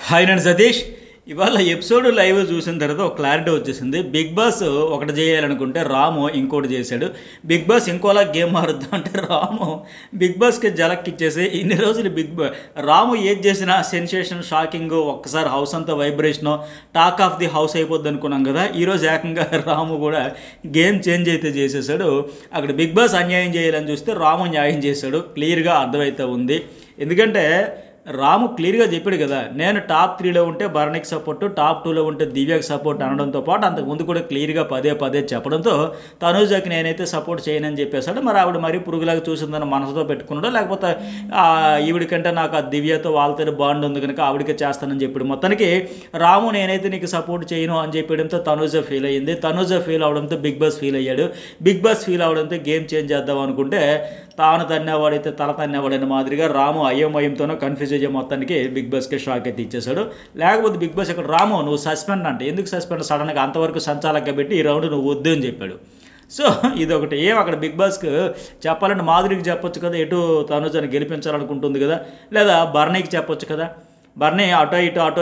Hi నేను సతీష్. ఇవాళ episode live చూసిన తర్వాత ఒక క్లారిటీ వచ్చేసింది. బిగ్ బాస్ ఒకటి చేయాలనుకుంటే రాము ఇంకోటి చేశాడు. బిగ్ బాస్ ఇంకోలా గేమ్ మారుద్దాం అంటే రాము బిగ్ బాస్కి జలక్ ఇచ్చేసి ఇన్ని రోజులు రాము ఏది చేసినా సెన్సేషన్, షాకింగ్, ఒక్కసారి హౌస్ అంతా vibration, talk of the house అయిపోద్ది అనుకున్నాం కదా. ఈరోజు ఏకంగా రాము కూడా గేమ్ చేంజ్ అయితే చేసేసాడు. అక్కడ బిగ్ బాస్ అన్యాయం చేయాలని చూస్తే రాము న్యాయం చేశాడు. క్లియర్గా అర్థమైతే ఉంది. ఎందుకంటే రాము క్లియర్గా చెప్పాడు కదా, నేను టాప్ 3లో ఉంటే భరణికి సపోర్టు, టాప్ 2లో ఉంటే దివ్యకి సపోర్ట్ అనడంతో పాటు అంతకుముందు కూడా క్లియర్గా పదే చెప్పడంతో తనూజకి నేనైతే సపోర్ట్ చేయనని చెప్పేశాడు. మరి ఆవిడ మరీ పురుగులాగా చూసిందని మనసుతో పెట్టుకున్నాడో, లేకపోతే ఈవిడికంటే నాకు ఆ దివ్యతో వాళ్ళతో బాండ్ ఉంది కనుక ఆవిడకే చేస్తానని చెప్పాడు. మొత్తానికి రాము నేనైతే నీకు సపోర్ట్ చేయను అని చెప్పడంతో తనూజ ఫీల్ అయ్యింది. తనూజ ఫీల్ అవడంతో బిగ్ బాస్ ఫీల్ అయ్యాడు. బిగ్ బాస్ ఫీల్ అవడంతో గేమ్ చేంజ్ చేద్దాం అనుకుంటే తాను తన్నేవాడైతే తల తన్నేవాడైన మాదిరిగా రాము అయోమయంతోనో కన్ఫ్యూజ్ అయ్యే మొత్తానికి బిగ్ బాస్కి షాక్ అయితే ఇచ్చేశాడు. లేకపోతే బిగ్ బాస్ ఇక్కడ రాము నువ్వు సస్పెండ్ అంటే ఎందుకు సస్పెండ్, సడన్గా అంతవరకు సంచాలక పెట్టి ఈ రౌండ్ నువ్వు వద్దు అని చెప్పాడు. సో ఇదొకటి అక్కడ బిగ్ బాస్కి చెప్పాలంటే మాధురికి చెప్పొచ్చు కదా, ఎటు తనుజని గెలిపించాలనుకుంటుంది కదా, లేదా భరణికి చెప్పొచ్చు కదా. భరణి అటో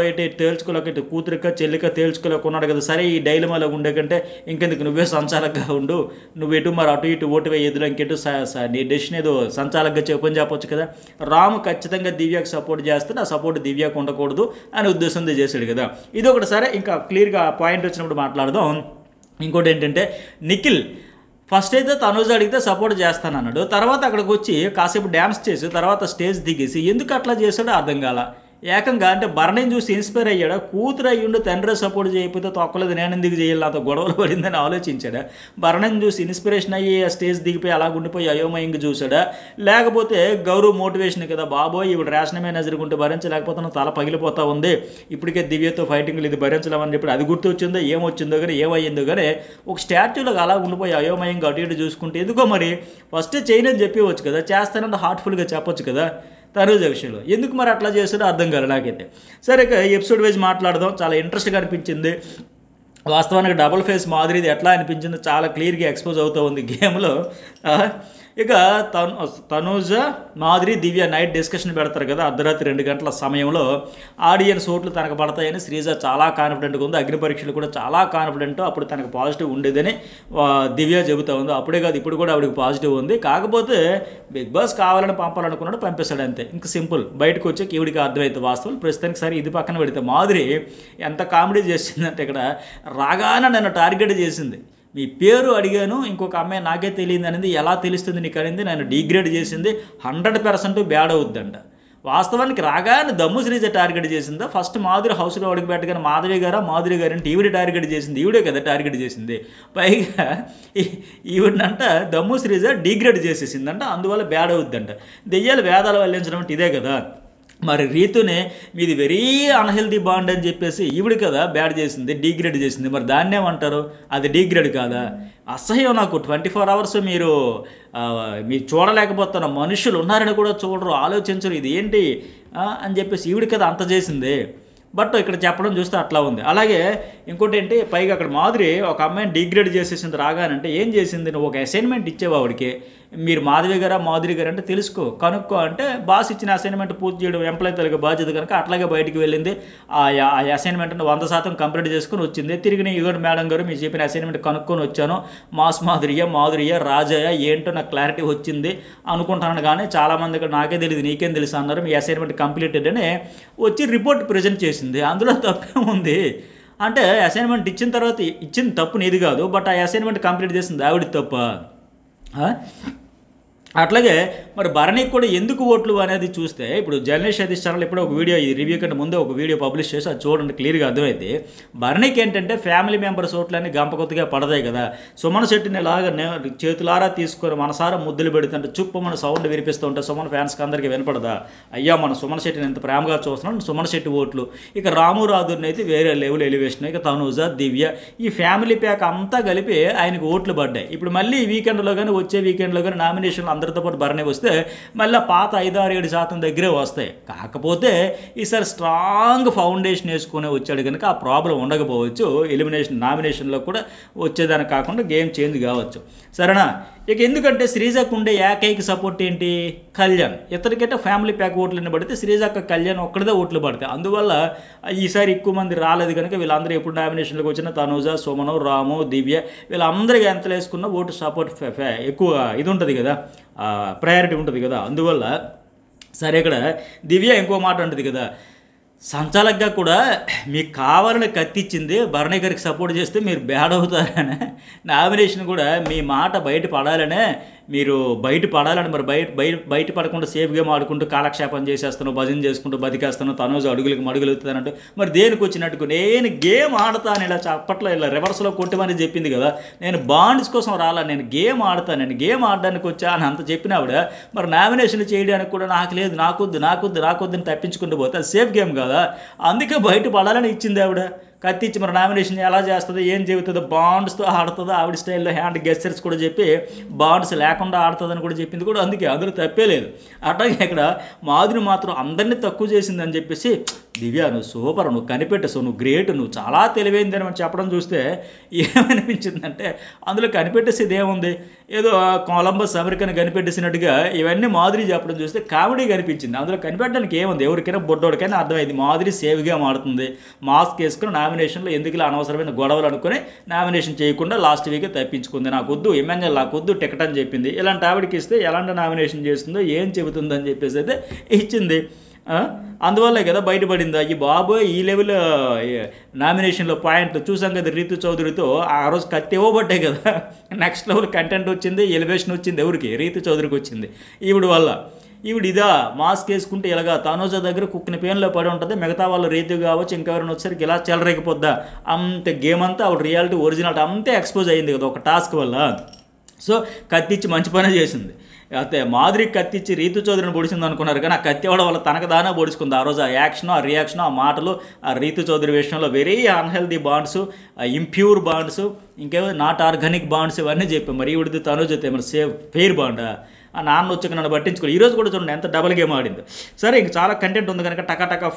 ఇటు తేల్చుకోలేక, ఇటు కూతురిక చెల్లిక తేల్చుకోలేకున్నాడు కదా. సరే ఈ డైలమాలో ఉండే కంటే ఇంకెందుకు నువ్వే సంచాలకగా ఉండు, నువ్వు ఎటు మరి అటు ఇటు ఓటు వేయదులు ఇంకెటు నీ డెసిషన్ ఏదో సంచాలకగా చెప్పొచ్చు కదా. రాము ఖచ్చితంగా దివ్యకు సపోర్ట్ చేస్తే ఆ సపోర్ట్ దివ్యకు ఉండకూడదు అనే ఉద్దేశంతో చేశాడు కదా. ఇది ఒకటి. సరే ఇంకా క్లియర్గా పాయింట్ వచ్చినప్పుడు మాట్లాడదాం. ఇంకోటి ఏంటంటే నిఖిల్ ఫస్ట్ అయితే తనూజ అడిగితే సపోర్ట్ చేస్తానన్నాడు. తర్వాత అక్కడికి వచ్చి కాసేపు డ్యాన్స్ చేసి తర్వాత స్టేజ్ దిగేసి ఎందుకు అట్లా చేశాడో అర్థం కాల. ఏకంగా అంటే భరణిని చూసి ఇన్స్పైర్ అయ్యాడా, కూతురు అయ్యుండి తండ్రి సపోర్ట్ చేయకపోతే తొక్కలేదు నేను ఎందుకు చేయాలి, నాతో గొడవలు పడిందని ఆలోచించాడా, భరణిని చూసి ఇన్స్పిరేషన్ అయ్యి స్టేజ్ దిగిపోయి అలా ఉండిపోయి అయోమయంగా చూసాడా, లేకపోతే గౌరవ్ మోటివేషన్ కదా, బాబోయ్ ఇవి రేషన్ మేనేజర్ ఉంటే భరించలేకపోతే తల పగిలిపోతా ఉంది, ఇప్పటికే దివ్యతో ఫైటింగ్లు ఇది భరించలేమని చెప్పి అది గుర్తొచ్చిందో ఏమొచ్చిందో కానీ ఏమయ్యిందో కానీ ఒక స్టాచ్యూలకు అలా ఉండిపోయి అయోమయంగా అటు ఇటు చూసుకుంటే ఎందుకో మరి ఫస్ట్ చేయనని చెప్పవచ్చు కదా, చేస్తానంటే హార్ట్ఫుల్గా చెప్పొచ్చు కదా. తనూజ విషయంలో ఎందుకు మరి అట్లా చేస్తాడో అర్థం కాదు నాకైతే. సరే ఇక ఎపిసోడ్ వైజ్ మాట్లాడదాం. చాలా ఇంట్రెస్ట్గా అనిపించింది. వాస్తవానికి డబుల్ ఫేస్ మాదిరిది ఎట్లా అనిపించిందో చాలా క్లియర్గా ఎక్స్పోజ్ అవుతూ ఉంది గేమ్లో. ఇక తనూజ మాధురి దివ్య నైట్ డిస్కషన్ పెడతారు కదా అర్ధరాత్రి 2 గంటల సమయంలో. ఆడియన్స్ ఓట్లు తనకు పడతాయని శ్రీజ చాలా కాన్ఫిడెంట్గా ఉంది. అగ్ని పరీక్షలు కూడా చాలా కాన్ఫిడెంట్, అప్పుడు తనకు పాజిటివ్ ఉండేదని దివ్య చెబుతూ ఉంది. అప్పుడే కాదు ఇప్పుడు కూడా ఆవిడకి పాజిటివ్ ఉంది. కాకపోతే బిగ్ బాస్ కావాలని పంపాలనుకున్నాడు, పంపిస్తాడు అంతే. ఇంకా సింపుల్. బయటకు వచ్చి ఈవిడికి అర్థమైతే వాస్తవం. ప్రస్తుతానికి సరే ఇది పక్కన పెడితే మాధురి ఎంత కామెడీ చేసిందంటే ఇక్కడ రాగానే నన్ను టార్గెట్ చేసింది. మీ పేరు అడిగాను, ఇంకొక అమ్మాయి నాకే తెలియదు అనేది ఎలా తెలుస్తుంది నీకు అనేది, నేను డిగ్రేడ్ చేసింది 100% బ్యాడ్ అవుద్దంట. వాస్తవానికి రాగానే దమ్ము శ్రీజ టార్గెట్ చేసిందా, ఫస్ట్ మాధురి హౌస్లో అడుగు పెట్టగానే మాధవి గారు అంటే ఈవిడ టార్గెట్ చేసింది, ఈవిడే కదా టార్గెట్ చేసింది. పైగా ఈవిడంట దమ్ము శ్రీజ డిగ్రేడ్ చేసేసిందంట, అందువల్ల బ్యాడ్ అవుద్దంట. దెయ్యాలు వేదాలు వల్లించడం అంటే ఇదే కదా. మరి రీతునే మీది వెరీ అన్హెల్దీ బాండ్ అని చెప్పేసి ఈవిడ కదా బ్యాడ్ చేసింది, డిగ్రేడ్ చేసింది. మరి దాన్ని ఏమంటారు, అది డిగ్రేడ్ కాదా? అసహ్యం నాకు. 24 hours మీరు చూడలేకపోతున్న మనుషులు ఉన్నారని కూడా చూడరు, ఆలోచించరు, ఇది ఏంటి అని చెప్పేసి ఈవిడ కదా అంత చేసింది. బట్ ఇక్కడ చెప్పడం చూస్తే అట్లా ఉంది. అలాగే ఇంకోటి ఏంటి, పైగా అక్కడ మాధురి ఒక అమ్మాయిని డిగ్రేడ్ చేసేసింది రాగానంటే ఏం చేసింది, నువ్వు ఒక అసైన్మెంట్ ఇచ్చేవా ఆవిడకి, మీరు మాధవి గారు అంటే తెలుసుకో కనుక్కో అంటే బాస్ ఇచ్చిన అసైన్మెంట్ పూర్తి చేయడం ఎంప్లాయీ తలకి బాధ్యత కనుక అట్లాగే బయటికి వెళ్ళింది. ఆ అసైన్మెంట్ని 100% కంప్లీట్ చేసుకుని వచ్చింది. తిరిగి ఇవ్వండి మేడం గారు మీరు చెప్పిన అసైన్మెంట్ కనుక్కొని వచ్చాను, మాస్ మాధుర్య రాజయ్య ఏంటో నాకు క్లారిటీ వచ్చింది అనుకుంటున్నాను, కానీ చాలామంది ఇక్కడ నాకే తెలియదు నీకేం తెలుసు అన్నారు, మీ అసైన్మెంట్ కంప్లీటెడ్ అని వచ్చి రిపోర్ట్ ప్రజెంట్ చేసింది. అందులో తప్పేముంది అంటే అసైన్మెంట్ ఇచ్చిన తర్వాత ఇచ్చింది తప్పు నీది కాదు, బట్ ఆ అసైన్మెంట్ కంప్లీట్ చేసింది ఆవిడ తప్ప. అట్లాగే మరి భరణికి కూడా ఎందుకు ఓట్లు అనేది చూస్తే ఇప్పుడు జర్నలిస్ట్ సతీష్ ఛానల్ ఇప్పుడు ఒక వీడియో ఈ రివ్యూ కంటే ముందే ఒక వీడియో పబ్లిష్ చేసి అది చూడండి, క్లియర్గా అర్థమైంది. భరణికి ఏంటంటే ఫ్యామిలీ మెంబర్స్ ఓట్లన్నీ గంపకొత్తగా పడతాయి కదా. సుమన్ శెట్టిని ఇలాగ చేతులారా తీసుకొని మనసారా ముద్దులు పెడుతుంటే చుప్పు మన సౌండ్ వినిపిస్తూ ఉంటే సుమన్ ఫ్యాన్స్కి అందరికీ వినపడదా, అయ్యా మన సుమన్ శెట్టిని ఎంత ప్రేమగా చూస్తున్నాం, సుమన్ శెట్టి ఓట్లు. ఇక రాము రాధుర్ని అయితే వేరే లెవెల్ ఎలివేషన్. ఇక తనూజ దివ్య ఈ ఫ్యామిలీ ప్యాక్ అంతా కలిపి ఆయనకు ఓట్లు పడ్డాయి. ఇప్పుడు మళ్ళీ ఈ వీకెండ్లో కానీ వచ్చే వీకెండ్లో కానీ నామినేషన్లు అందరితో పాటు భరణి వస్తే మళ్ళీ పాత 5-6-7% దగ్గరే వస్తాయి. కాకపోతే ఈసారి స్ట్రాంగ్ ఫౌండేషన్ వేసుకునే వచ్చాడు కనుక ఆ ప్రాబ్లం ఉండకపోవచ్చు. ఎలిమినేషన్ నామినేషన్లో కూడా వచ్చేదానికి కాకుండా గేమ్ చేంజ్ కావచ్చు. సరేనా? ఇక ఎందుకంటే శ్రీజకు ఉండే ఏకైక సపోర్ట్ ఏంటి? కళ్యాణ్. ఇతనికంటే ఫ్యామిలీ ప్యాక్ ఓట్లన్నీ పడితే శ్రీజక్క కళ్యాణ్ ఒక్కడిదే ఓట్లు పడతాయి. అందువల్ల ఈసారి ఎక్కువ మంది రాలేదు కనుక వీళ్ళందరూ ఎప్పుడు నామినేషన్లకు వచ్చిన తనూజ, సుమను, రాము, దివ్య వీళ్ళందరికీ ఎంత వేసుకున్న ఓటు సపోర్ట్ ఎక్కువ ఇది ఉంటుంది కదా, ప్రయారిటీ ఉంటుంది కదా. అందువల్ల సరే ఇక్కడ దివ్య ఇంకో మాట ఉంటుంది కదా, సంచాలకుగా కూడా మీకు కావాలని కత్తిచ్చింది భరణి గారికి సపోర్ట్ చేస్తే మీరు బ్యాడ్ అవుతారనే, నామినేషన్ కూడా మీ మాట బయట పడాలనే, మీరు బయట పడాలని మరి బయట పడకుండా సేఫ్ గేమ్ ఆడుకుంటూ కాలక్షేపం చేసేస్తాను, భజన చేసుకుంటూ బతికేస్తాను, తనూజు అడుగులకి మడుగులుతానంటూ మరి దేనికి వచ్చినట్టుకు నేను గేమ్ ఆడతాను ఇలా చప్పట్లో ఇలా రివర్స్లో కొట్టమని చెప్పింది కదా. నేను బాండ్స్ కోసం రాలా, నేను గేమ్ ఆడతాను, నేను గేమ్ ఆడడానికి వచ్చా అని అంత చెప్పిన ఆవిడ మరి నామినేషన్లు చేయడానికి కూడా నాకు లేదు, నాకొద్దని తప్పించుకుంటూ పోతే అది సేఫ్ గేమ్ కదా. అందుకే బయట పడాలని ఇచ్చింది ఆవిడ కత్తిచ్చి. మరి నామినేషన్ ఎలా చేస్తుందో ఏం చెబుతుందో, బాండ్స్తో ఆడుతుందో ఆవిడ స్టైల్లో హ్యాండ్ గెస్చర్స్ కూడా చెప్పి బాండ్స్ లేకుండా ఆడుతుందని కూడా చెప్పింది కూడా అందుకే, అందులో తప్పే లేదు. అట్లాగే ఇక్కడ మాధురి మాత్రం అందరినీ తక్కువ చేసిందని చెప్పేసి దివ్య నువ్వు సూపర్, నువ్వు కనిపెట్టేసావు, నువ్వు గ్రేట్, నువ్వు చాలా తెలివైందని మనం చెప్పడం చూస్తే ఏమనిపించిందంటే అందులో కనిపెట్టేసేది ఏముంది, ఏదో కొలంబస్ అమెరికాని కనిపెట్టేసినట్టుగా ఇవన్నీ మాధురి చెప్పడం చూస్తే కామెడీ కనిపించింది. అందులో కనిపెట్టడానికి ఏముంది, ఎవరికైనా బొడ్డోడికైనా అర్థమైంది మాధురి సేవ్గా ఆడుతుంది, మాస్క్ వేసుకుని నామినేషన్లో ఎందుకు అనవసరమైన గొడవలు అనుకుని నామినేషన్ చేయకుండా లాస్ట్ వీకే తప్పించుకుంది. నాకు వద్దు ఎమ్మెల్యే, నాకు వద్దు టికెట్ అని చెప్పింది. ఇలాంటి ఆవిడకి ఇస్తే ఎలాంటి నామినేషన్ చేస్తుందో ఏం చెబుతుందని చెప్పేసి అయితే ఇచ్చింది. అందువల్లే కదా బయటపడింది. ఈ బాబు ఈ లెవెల్ నామినేషన్లో పాయింట్లు చూసాం కదా రీతు చౌదరితో, ఆ రోజు కత్తి ఇవ్వబట్టే కదా నెక్స్ట్ లెవెల్ కంటెంట్ వచ్చింది, ఎలివేషన్ వచ్చింది. ఎవరికి? రీతు చౌదరికి వచ్చింది. ఈవిడ వల్ల. ఈవిడ ఇదా మాస్క్ వేసుకుంటే ఇలాగా తనూజ దగ్గర కుక్కిన పేన్లో పడి ఉంటుంది, మిగతా వాళ్ళు రీతు కావచ్చు ఇంకెవరైనా వచ్చేసరికి ఇలా చెలరేకపోద్దా, అంత గేమ్ అంతా ఆవిడ రియాలిటీ ఒరిజినాలిటీ అంతే ఎక్స్పోజ్ అయ్యింది కదా ఒక టాస్క్ వల్ల. సో కత్తిచ్చి మంచి పనే చేసింది. అయితే మాధురికి కత్తిచ్చి రీతు చౌదరిని పొడిచింది అనుకున్నారు కానీ ఆ కత్తి ఇవ్వడం వల్ల తనకు దానే పొడుచుకుంది. ఆ రోజు ఆ యాక్షన్, ఆ రియాక్షన్, ఆ మాటలు, ఆ రీతు చౌదరి విషయంలో very unhealthy bonds, impure bonds, ఇంకేమో నాట్ ఆర్గానిక్ బాండ్స్ ఇవన్నీ చెప్పాం. మరి ఈవిడిది తనూజ అయితే మరి ఫెయిర్ బాండా? ఆ నాన్న వచ్చాక నన్ను పట్టించుకోవాలి. ఈరోజు కూడా చూడండి ఎంత డబల్ గేమ్ ఆడింది. సరే ఇంక చాలా కంటెంట్ ఉంది కనుక టకా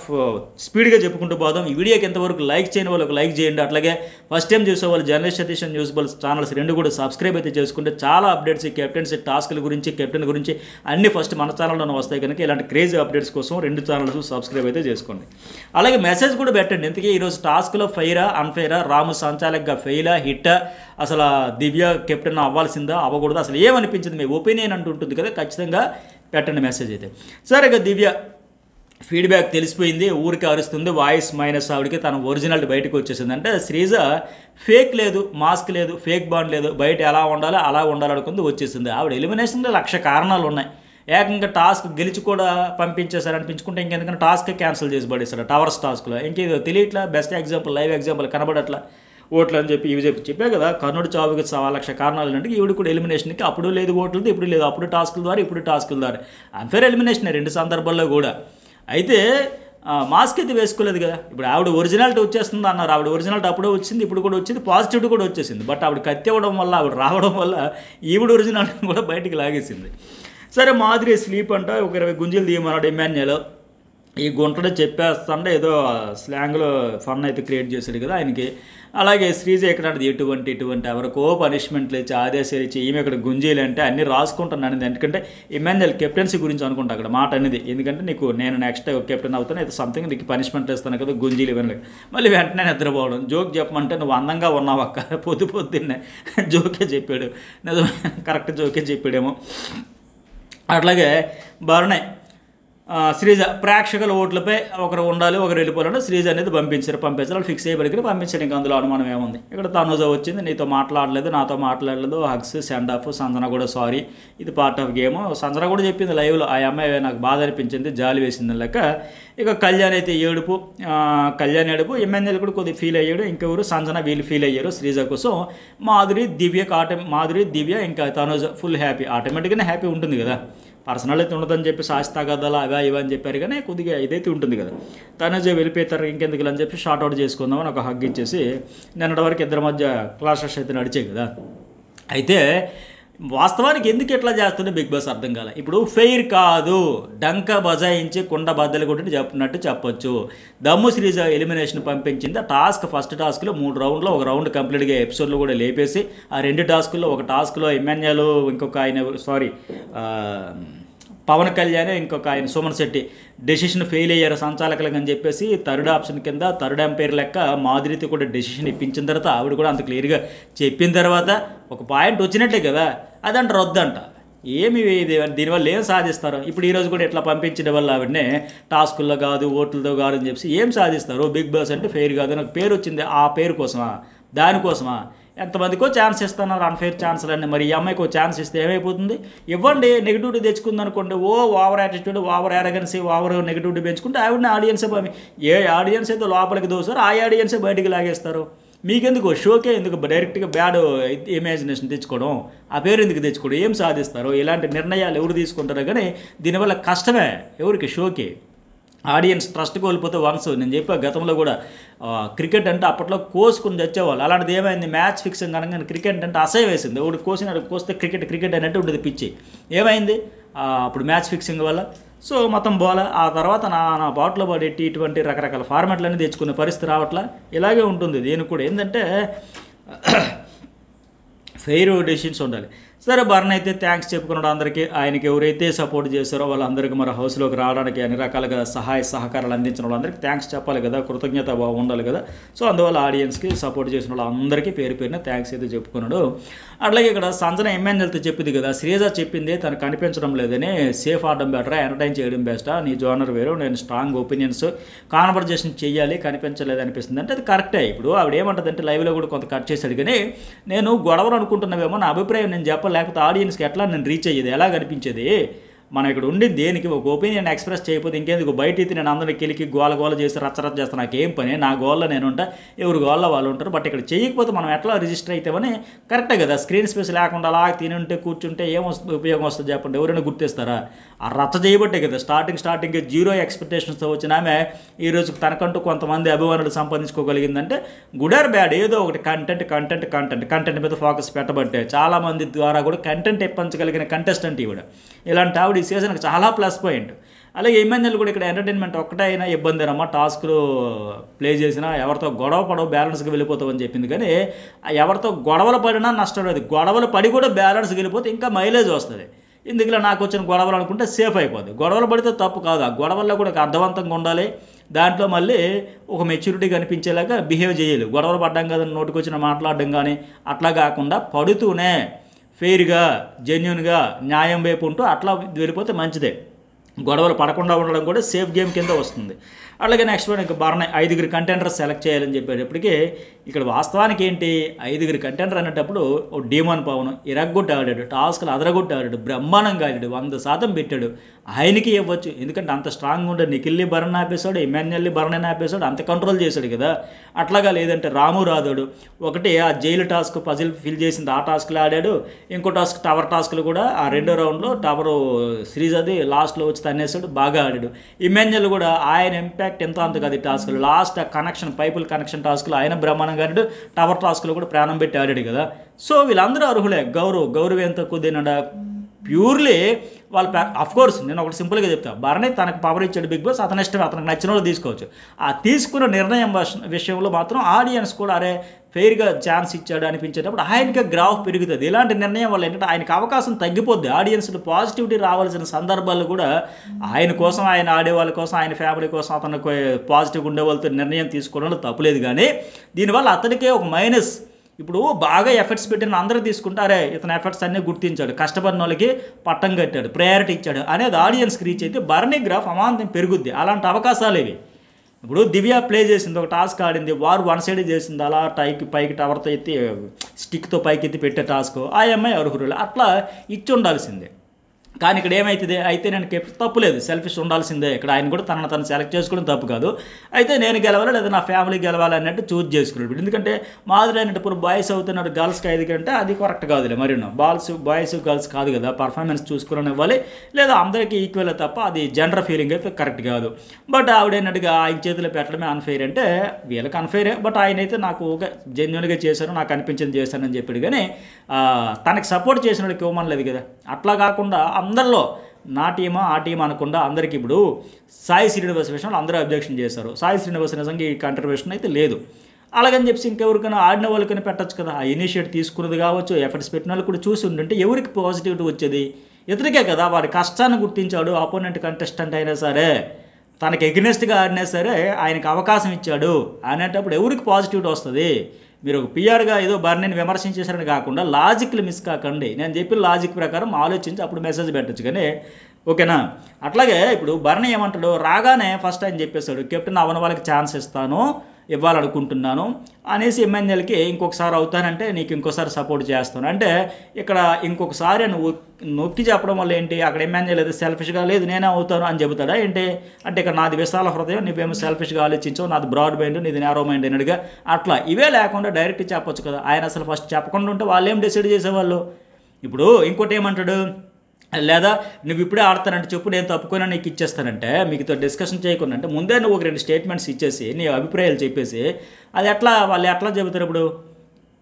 స్పీడ్గా చెప్పుకుంటూ పోదాం. ఈ వీడియోకి ఎంతవరకు లైక్ చేయని వాళ్ళకి లైక్ చేయండి. అట్లాగే ఫస్ట్ టైం చూసే వాళ్ళు జర్నలిస్ట్ సతీష్ న్యూస్ బల్స్ ఛానల్స్ రెండు కూడా సబ్స్క్రైబ్ అయితే చేసుకుంటే చాలా అప్డేట్స్, కెప్టెన్సీ టాస్క్ల గురించి, కెప్టెన్ గురించి అన్ని ఫస్ట్ మన ఛానల్లోనే వస్తాయి కనుక ఇలాంటి క్రేజీ అప్డేట్స్ కోసం రెండు ఛానల్స్ సబ్స్క్రైబ్ అయితే చేసుకోండి. అలాగే మెసేజ్ కూడా పెట్టండి. ఎందుకే ఈరోజు టాస్క్లో ఫెయిరా అన్ఫెయిరా, రాము సంచాలక్గా ఫెయిలా హిట్టా, అసలు దివ్య కెప్టెన్ అవ్వాల్సిందా అవ్వకూడదు, అసలు ఏమనిపించింది మీ ఒపీనియన్ అంటూ ఉంటుంది కదా, ఖచ్చితంగా పెట్టండి మెసేజ్ అయితే. సరే ఇక దివ్య ఫీడ్బ్యాక్ తెలిసిపోయింది, ఊరికి అరుస్తుంది, వాయిస్ మైనస్ ఆవిడకి తన ఒరిజినాలిటీ బయటకు వచ్చేసింది. అంటే శ్రీజ ఫేక్ లేదు, మాస్క్ లేదు, ఫేక్ బాండ్ లేదు, బయట ఎలా ఉండాలో అలా ఉండాలనుకుంది వచ్చేసింది. ఆవిడ ఎలిమినేషన్లో 1,00,000 కారణాలు ఉన్నాయి. ఏకంగా టాస్క్ గెలిచి కూడా పంపించేశారు అనిపించుకుంటే ఇంకెందుకంటే టాస్క్ క్యాన్సిల్ చేసి పడేశారు టవర్స్ టాస్క్లో. ఇంకేదో తెలియట్లా, బెస్ట్ ఎగ్జాంపుల్ లైవ్ ఎగ్జాంపుల్ కనబడట్లా, ఓట్లు అని చెప్పి ఇవి చెప్పే కదా కర్ణుడు చావుకి 1,00,000 కారణాలు అంటే ఈవిడ కూడా ఎలిమినేషన్కి అప్పుడు లేదు ఓట్లతో ఇప్పుడు లేదు, అప్పుడు టాస్కుల ద్వారా ఇప్పుడు టాస్కుల ద్వారా అన్ఫేర్ ఎలిమినేషన్ రెండు సందర్భాల్లో కూడా. అయితే మాస్క్ అయితే వేసుకోలేదు కదా. ఇప్పుడు ఆవిడ ఒరిజినాలిటీ వచ్చేస్తుంది అన్నారు, ఆవిడ ఒరిజినాలిటీ అప్పుడే వచ్చింది, ఇప్పుడు కూడా వచ్చింది, పాజిటివిటీ కూడా వచ్చేసింది. బట్ ఆవిడ కత్తి ఇవ్వడం వల్ల, ఆవిడ రావడం వల్ల ఈవిడ ఒరిజినాలిటీని కూడా బయటికి లాగేసింది. సరే మాధురి స్లీప్ అంట ఒక 20 గుంజీలు తీయమన్నాడు ఎమ్మెన్యేలో. ఈ గుంటలో చెప్పేస్తుంటే ఏదో స్లాంగ్లో ఫన్ అయితే క్రియేట్ చేశాడు కదా ఆయనకి. అలాగే శ్రీజ ఎక్కడంటే ఇటువంటి ఎవరికో పనిష్మెంట్లు ఇచ్చి ఆదేశాలు ఇచ్చి ఈమె ఇక్కడ గుంజీలు అంటే అన్నీ రాసుకుంటున్నాను. ఎందుకంటే ఇమాన్యుయల్ కెప్టెన్సీ గురించి అనుకుంటా అక్కడ మాట అనేది. ఎందుకంటే నేను నెక్స్ట్ కెప్టెన్ అవుతాను, అయితే సంథింగ్ నీకు పనిష్మెంట్ ఇస్తాను కదా గుంజీలు ఇవన్నీ. మళ్ళీ వెంటనే నిద్రపోవడం. జోక్ చెప్పమంటే నువ్వు అందంగా ఉన్నావు అక్క, పొద్దున్నే జోకే చెప్పాడు. నిజమే, కరెక్ట్ జోకే చెప్పాడేమో. అట్లాగే భరణి శ్రీజ ప్రేక్షకుల ఓట్లపై ఒకరు ఉండాలి, ఒకరు వెళ్ళిపోవాలంటే శ్రీజ అనేది పంపించారు వాళ్ళు ఫిక్స్ అయ్యేపడికి పంపించారు. ఇంకా అందులో అనుమానం ఏముంది. ఇక్కడ తనుజ వచ్చింది, నీతో మాట్లాడలేదు, నాతో మాట్లాడలేదు, హగ్స్, సెండ్ ఆఫ్, సంజన కూడా సారీ, ఇది పార్ట్ ఆఫ్ గేమ్. సంజన కూడా చెప్పింది లైవ్లో, ఆ అమ్మాయి నాకు బాధ అనిపించింది, జాలి వేసింది లెక్క. ఇక కళ్యాణ్ అయితే ఏడుపు, ఎమ్మెల్యేలు కూడా కొద్దిగా ఫీల్ అయ్యాడు. ఇంకెవరు సంజన వీళ్ళు ఫీల్ అయ్యారు శ్రీజ కోసం. మాధురి దివ్య ఇంకా తనుజ ఫుల్ హ్యాపీ, ఆటోమేటిక్గానే హ్యాపీ ఉంటుంది కదా. పర్సనల్ అయితే ఉండదని చెప్పి శాస్తా కథలు అవా ఇవా అని చెప్పారు కానీ కొద్దిగా ఇదైతే ఉంటుంది కదా. తనుజ వెళ్ళిపోతారు ఇంకెందుకు అని చెప్పి షార్ట్ అవుట్ చేసుకుందామని ఒక హగ్ ఇచ్చేసి నిన్నటి వరకు ఇద్దరి మధ్య క్లాషెస్ అయితే నడిచాయి కదా. అయితే వాస్తవానికి ఎందుకు ఎట్లా చేస్తుందో బిగ్ బాస్ అర్థం కాలే. ఇప్పుడు ఫెయిర్ కాదు, డంక బజాయించి కుండ బద్దలు కొట్టి చెప్పినట్టు చెప్పొచ్చు. దమ్ము శ్రీజ ఎలిమినేషన్ పంపించింది. ఆ టాస్క్ ఫస్ట్ టాస్క్లో 3 రౌండ్లో ఒక రౌండ్ కంప్లీట్గా ఎపిసోడ్లో కూడా లేపేసి ఆ 2 టాస్కుల్లో ఒక టాస్క్లో ఎమ్మెన్యేలు ఇంకొక ఆయన పవన్ కళ్యాణ్ ఇంకొక ఆయన సుమన్ శెట్టి డెసిషన్ ఫెయిల్ అయ్యారు సంచాలకులకు అని చెప్పేసి థర్డ్ ఆప్షన్ కింద థర్డ్ ఎంపైర్ లెక్క మాధురితో కూడా డెసిషన్ ఇప్పించిన తర్వాత ఆవిడ కూడా అంత క్లియర్గా చెప్పిన తర్వాత ఒక పాయింట్ వచ్చినట్టే కదా, అదంట రద్దంట. ఏమి దీనివల్ల ఏం సాధిస్తారు? ఇప్పుడు ఈరోజు కూడా ఇట్లా పంపించడం వల్ల ఆవిడనే టాస్కుల్లో కాదు ఓట్లతో కాదు అని చెప్పి ఏం సాధిస్తారు? బిగ్ బాస్ అంటే ఫెయిర్ కాదు, నాకు పేరు వచ్చింది ఆ పేరు కోసమా, దానికోసమా? ఎంతమందికో ఛాన్స్ ఇస్తున్నారు అన్ఫెయిర్ ఛాన్స్లు అన్నీ. మరి ఈ అమ్మాయికి ఒక ఛాన్స్ ఇస్తే ఏమైపోతుంది? ఇవ్వండి. నెగిటివిటీ తెచ్చుకుంది అనుకోండి, over attitude, over arrogance, over negativity పెంచుకుంటే ఆవిడని ఆడియన్సే ఏ ఆడియన్స్ అయితే లోపలికి దోసారో ఆ ఆడియన్సే బయటికి లాగేస్తారు. మీకెందుకు షోకే ఎందుకు డైరెక్ట్గా బ్యాడ్ ఇమాజినేషన్ తెచ్చుకోవడం, ఆ పేరు ఎందుకు తెచ్చుకోవడం? ఏం సాధిస్తారు? ఇలాంటి నిర్ణయాలు ఎవరు తీసుకుంటారో కానీ దీనివల్ల కష్టమే ఎవరికి, షోకి. ఆడియన్స్ ట్రస్ట్ కోల్పోతే వన్స్ నేను చెప్పా గతంలో కూడా క్రికెట్ అంటే అప్పట్లో కోసుకుని తెచ్చేవాళ్ళు. అలాంటిది ఏమైంది? మ్యాచ్ ఫిక్సింగ్ అనగానే క్రికెట్ అంటే అసహ్యం వేసింది. ఒకటి కోస్తే క్రికెట్ అన్నట్టు ఉండేది పిచ్చి. ఏమైంది అప్పుడు మ్యాచ్ ఫిక్సింగ్ వల్ల? సో మొత్తం బోల. ఆ తర్వాత నా బాట్లో పడి ఇటువంటి రకరకాల ఫార్మాట్లన్నీ తెచ్చుకునే పరిస్థితి రావట్లా. ఇలాగే ఉంటుంది దీనికి కూడా. ఏంటంటే ఫెయిర్ డెసిషన్స్ ఉండాలి. సరే, బర్న్ అయితే థ్యాంక్స్ చెప్పుకున్నాడు అందరికీ. ఆయనకి ఎవరైతే సపోర్ట్ చేశారో వాళ్ళందరికీ మరి హౌస్లోకి రావడానికి అన్ని రకాలుగా సహాయ సహకారాలు అందించిన వాళ్ళందరికీ థ్యాంక్స్ చెప్పాలి కదా, కృతజ్ఞత ఉండాలి కదా. సో అందువల్ల ఆడియన్స్కి సపోర్ట్ చేసిన వాళ్ళందరికీ పేరు పేరున థ్యాంక్స్ అయితే చెప్పుకున్నాడు. అట్లాగే ఇక్కడ సంజన ఎమ్మెన్యేలతో చెప్పింది కదా, శ్రీజ చెప్పింది తను కనిపించడం లేదని, సేఫ్ ఆడడం బెటరా, ఎంటర్టైన్ చేయడం బెస్టా, నీ జోనర్ వేరు, నేను స్ట్రాంగ్ ఒపీనియన్స్ కాన్వర్జేషన్ చేయాలి, కనిపించలేదు అనిపిస్తుంది అంటే అది కరెక్టే. ఇప్పుడు ఆవిడ ఏమంటుందంటే లైవ్లో కూడా కొంత కట్ చేశాడు కానీ, నేను గొడవలు అనుకుంటున్నావేమో, నా అభిప్రాయం నేను చెప్పాలి, లేకపోతే ఆడియన్స్కి ఎట్లా నేను రీచ్ అయ్యేది, ఎలా కనిపించేది? మనం ఇక్కడ ఉండి దేనికి ఒక ఒపీనియన్ ఎక్స్ప్రెస్ చేయకపోతే ఇంకేందుకు బయట అయితే నేను అందరికీ కెలికి గోల చేసి రచ్చరచ్చ చేస్తాను, నాకేం పని, నా గోల్లో నేను ఉంటా, ఎవరు గోల్లో వాళ్ళు ఉంటారు. బట్ ఇక్కడ చేయకపోతే మనం ఎట్లా రిజిస్టర్ అవుతామని కరెక్టే కదా. స్క్రీన్ స్పేస్ లేకుండా అలా తినుంటే కూర్చుంటే ఉపయోగం వస్తుంది చెప్పండి? ఎవరైనా గుర్తిస్తారా? ఆ రచ్చ చేయబట్టే కదా స్టార్టింగ్ 0 ఎక్స్పెక్టేషన్స్తో వచ్చిన ఆమె ఈరోజు తనకంటూ కొంతమంది అభిమానులు సంపాదించుకోగలిగిందంటే గుడ్ ఆర్ బ్యాడ్, ఏదో ఒకటి కంటెంట్ మీద ఫోకస్ పెట్టబట్టే. చాలామంది ద్వారా కూడా కంటెంట్ ఇప్పించగలిగిన కంటెస్టెంట్ ఈవిడ. ఇలాంటి ఆవిడ ఈ సీజన్కి చాలా ప్లస్ పాయింట్. అలాగే ఎమ్మెన్యేలు కూడా ఇక్కడ ఎంటర్టైన్మెంట్ ఒక్కటే అయినా ఇబ్బందేనమ్మా, టాస్క్లు ప్లే చేసినా ఎవరితో గొడవ బ్యాలెన్స్గా వెళ్ళిపోతామని చెప్పింది. కానీ ఎవరితో గొడవలు పడినా నష్టం లేదు, గొడవలు పడి కూడా బ్యాలెన్స్కి వెళ్ళిపోతే ఇంకా మైలేజ్ వస్తుంది. ఇందుకులా నాకు వచ్చిన గొడవలు అనుకుంటే సేఫ్ అయిపోద్ది. గొడవలు పడితే తప్పు కాదు, ఆ గొడవల్లో కూడా అర్థవంతంగా ఉండాలి. దాంట్లో మళ్ళీ ఒక మెచ్యూరిటీ కనిపించేలాగా బిహేవ్ చేయాలి. గొడవలు పడ్డం కదా నోటికి వచ్చిన మాట్లాడడం కానీ అట్లా కాకుండా పడుతూనే ఫెయిర్గా జెన్యున్గా న్యాయం వైపు ఉంటూ అట్లా వెళ్ళిపోతే మంచిదే. గొడవలు పడకుండా ఉండడం కూడా సేఫ్ గేమ్ కింద వస్తుంది. అలాగే నెక్స్ట్ వన్ ఇంకా బర్న్ 5 కంటెండర్ సెలెక్ట్ చేయాలని చెప్పేటప్పటికి ఇక్కడ వాస్తవానికి ఏంటి, 5 కంటెండర్ అనేటప్పుడు ఓ డీమన్ పవన్ ఇరగ్గొట్టి ఆడాడు, టాస్క్లు అదరగొట్టి ఆడాడు, బ్రహ్మాండంగా ఆడాడు, 100% పెట్టాడు. ఆయనకి ఇవ్వచ్చు, ఎందుకంటే అంత స్ట్రాంగ్ ఉండే నిఖిల్ని బర్న్ ఆపేశాడు, ఎమ్మెన్యేల్ని బర్న్ ఆపేశాడు, అంత కంట్రోల్ చేశాడు కదా. అట్లాగా లేదంటే రాము రాదోడు ఒకటి ఆ జైలు టాస్క్ పజిల్ ఫిల్ చేసింది, ఆ టాస్క్లో ఆడాడు. ఇంకో టాస్క్ టవర్ టాస్క్లు కూడా ఆ 2వ రౌండ్లో టవర్ సిరీస్ అది లాస్ట్లో వచ్చి తన్నేసాడు, బాగా ఆడాడు. ఎమ్మెన్యేలు కూడా ఆయన ఇంపాక్ట్ ఎంతో అంత కాదు టాస్క్లు. లాస్ట్ పైపుల కనెక్షన్ టాస్క్లో ఆయన బ్రహ్మాండంగా ఆడాడు, టవర్ టాస్క్లో కూడా ప్రాణం పెట్టి ఆడాడు కదా. సో వీళ్ళందరూ అర్హులే. గౌరవ్ ఎంత కుదిరినాడా ప్యూర్లీ వాళ్ళ అఫ్కోర్స్ నేను ఒకటి సింపుల్గా చెప్తాను, బర్నీ తనకు పవర్ ఇచ్చాడు బిగ్ బాస్, అతని ఇష్టం, అతనికి నచ్చిన వాళ్ళు తీసుకోవచ్చు. ఆ తీసుకున్న నిర్ణయం విషయంలో మాత్రం ఆడియన్స్ కూడా అరే ఫెయిర్గా ఛాన్స్ ఇచ్చాడు అనిపించేటప్పుడు ఆయనకి గ్రాఫ్ పెరుగుతుంది. ఇలాంటి నిర్ణయం వల్ల ఏంటంటే ఆయనకి అవకాశం తగ్గిపోద్ది. ఆడియన్స్లో పాజిటివిటీ రావాల్సిన సందర్భాలు కూడా ఆయన కోసం, ఆయన ఆడే వాళ్ళ కోసం, ఆయన ఫ్యామిలీ కోసం అతనికి పాజిటివ్గా ఉండే వాళ్ళతో నిర్ణయం తీసుకోవడంలో తప్పులేదు. కానీ దీనివల్ల అతనికే ఒక మైనస్. ఇప్పుడు బాగా ఎఫర్ట్స్ పెట్టిన అందరూ తీసుకుంటారే, ఇతని ఎఫర్ట్స్ అన్నీ గుర్తించాడు, కష్టపడిన వాళ్ళకి పట్టం కట్టాడు, ప్రయారిటీ ఇచ్చాడు అనేది ఆడియన్స్కి రీచ్ అయితే బర్నీ గ్రాఫ్ అమాంతం పెరుగుద్ది. అలాంటి అవకాశాలు ఇవి. ఇప్పుడు దివ్య ప్లే చేసింది, ఒక టాస్క్ ఆడింది, వారు వన్ సైడ్ చేసింది, అలా పైకి టవర్తో ఎత్తి స్టిక్తో పైకి ఎత్తి పెట్టే టాస్క్, ఆ అమ్మాయి అర్హులు అట్లా ఇచ్చి ఉండాల్సిందే. కానీ ఇక్కడ ఏమైతుంది అయితే నేను తప్పు లేదు, సెల్ఫిష్ ఉండాల్సిందే ఇక్కడ. ఆయన కూడా తనను తను సెలెక్ట్ చేసుకోవడం తప్పు కాదు. అయితే నేను గెలవాలి లేదా నా ఫ్యామిలీ గెలవాలి అన్నట్టు చూజ్ చేసుకున్నాడు. ఎందుకంటే మాదిరి అయినప్పుడు బాయ్స్ అవుతున్నారు గర్ల్స్కి 5 కంటే అది కరెక్ట్ కాదులే. మరి బాయ్స్ గర్ల్స్ కాదు కదా, పర్ఫార్మెన్స్ చూసుకుని ఇవ్వాలి లేదా అందరికీ ఈక్వల్ తప్ప అది జెండర్ ఫీలింగ్ అయితే కరెక్ట్ కాదు. బట్ ఆవిడైనట్టుగా ఆయన చేతిలో పెట్టడమే అన్ఫెయిర్ అంటే వీళ్ళకి అన్ఫెయిరే. బట్ ఆయన అయితే నాకు ఒక జెన్యున్గా చేశాను, నాకు అనిపించింది చేశానని చెప్పాడు. కానీ తనకి సపోర్ట్ చేసిన వాళ్ళకి ఇవ్వమనలేదు కదా. అట్లా కాకుండా అందరిలో నా టీమా ఆ టీం అనకుండా అందరికీ ఇప్పుడు సాయి శ్రీనివాస్ విషయంలో అందరూ అబ్జెక్షన్ చేశారు. సాయి శ్రీనివాస్ నిజంగా ఈ కంట్రిబ్యూషన్ అయితే లేదు. అలాగని చెప్పి ఇంకెవరికైనా ఆడిన వాళ్ళకైనా పెట్టచ్చు కదా. ఆ ఇనిషియేట్ తీసుకున్నది కావచ్చు, ఎఫర్ట్స్ పెట్టిన వాళ్ళు కూడా చూసి ఉంటుంటే ఎవరికి పాజిటివిటీ వచ్చేది? ఇతనికే కదా. వాడి కష్టాన్ని గుర్తించాడు. ఆపోనెంట్ కంటెస్టెంట్ అయినా సరే తనకి ఎగ్నెస్ట్గా ఆడినా సరే ఆయనకు అవకాశం ఇచ్చాడు అనేటప్పుడు ఎవరికి పాజిటివిటీ వస్తుంది? మీరు ఒక పిఆర్గా ఏదో బర్నీని విమర్శించేశారని కాకుండా లాజిక్లు మిస్ కాకండి. నేను చెప్పిన లాజిక్ ప్రకారం ఆలోచించి అప్పుడు మెసేజ్ పెట్టచ్చు. కానీ ఓకేనా? అట్లాగే ఇప్పుడు బర్నీ ఏమంటాడు, రాగానే ఫస్ట్ ఆయన చెప్పేశాడు కెప్టెన్ అవన వాళ్ళకి ఛాన్స్ ఇవ్వాలనుకుంటున్నాను అనేసి ఎమ్మెల్యేలకి ఇంకొకసారి అవుతానంటే నీకు ఇంకోసారి సపోర్ట్ చేస్తాను అంటే ఇక్కడ ఇంకొకసారి నువ్వు నొక్కి చెప్పడం వల్ల ఏంటి, అక్కడ ఎమ్మెల్యే లేదు సెల్ఫిష్గా లేదు నేనే అవుతాను అని చెబుతాడా ఏంటి? అంటే ఇక్కడ నాది విశాల హృదయం, నువ్వేమో సెల్ఫిష్గా ఆలోచించావు, నాది బ్రాడ్ మైండ్, నీది నేరో మైండ్ అన్నట్టుగా అట్లా ఇవే లేకుండా డైరెక్ట్ చెప్పొచ్చు కదా. ఆయన అసలు ఫస్ట్ చెప్పకుండా ఉంటే వాళ్ళు ఏం డిసైడ్ చేసేవాళ్ళు? ఇప్పుడు ఇంకోటి ఏమంటాడు, లేదా నువ్వు ఇప్పుడే ఆడతానంటే చెప్పు నేను తప్పుకొని నీకు ఇచ్చేస్తానంటే మీకుతో డిస్కషన్ చేయకుండా అంటే ముందే నువ్వు ఒక 2 స్టేట్మెంట్స్ ఇచ్చేసి నీ అభిప్రాయాలు చెప్పేసి అది వాళ్ళు ఎట్లా చెబుతారు?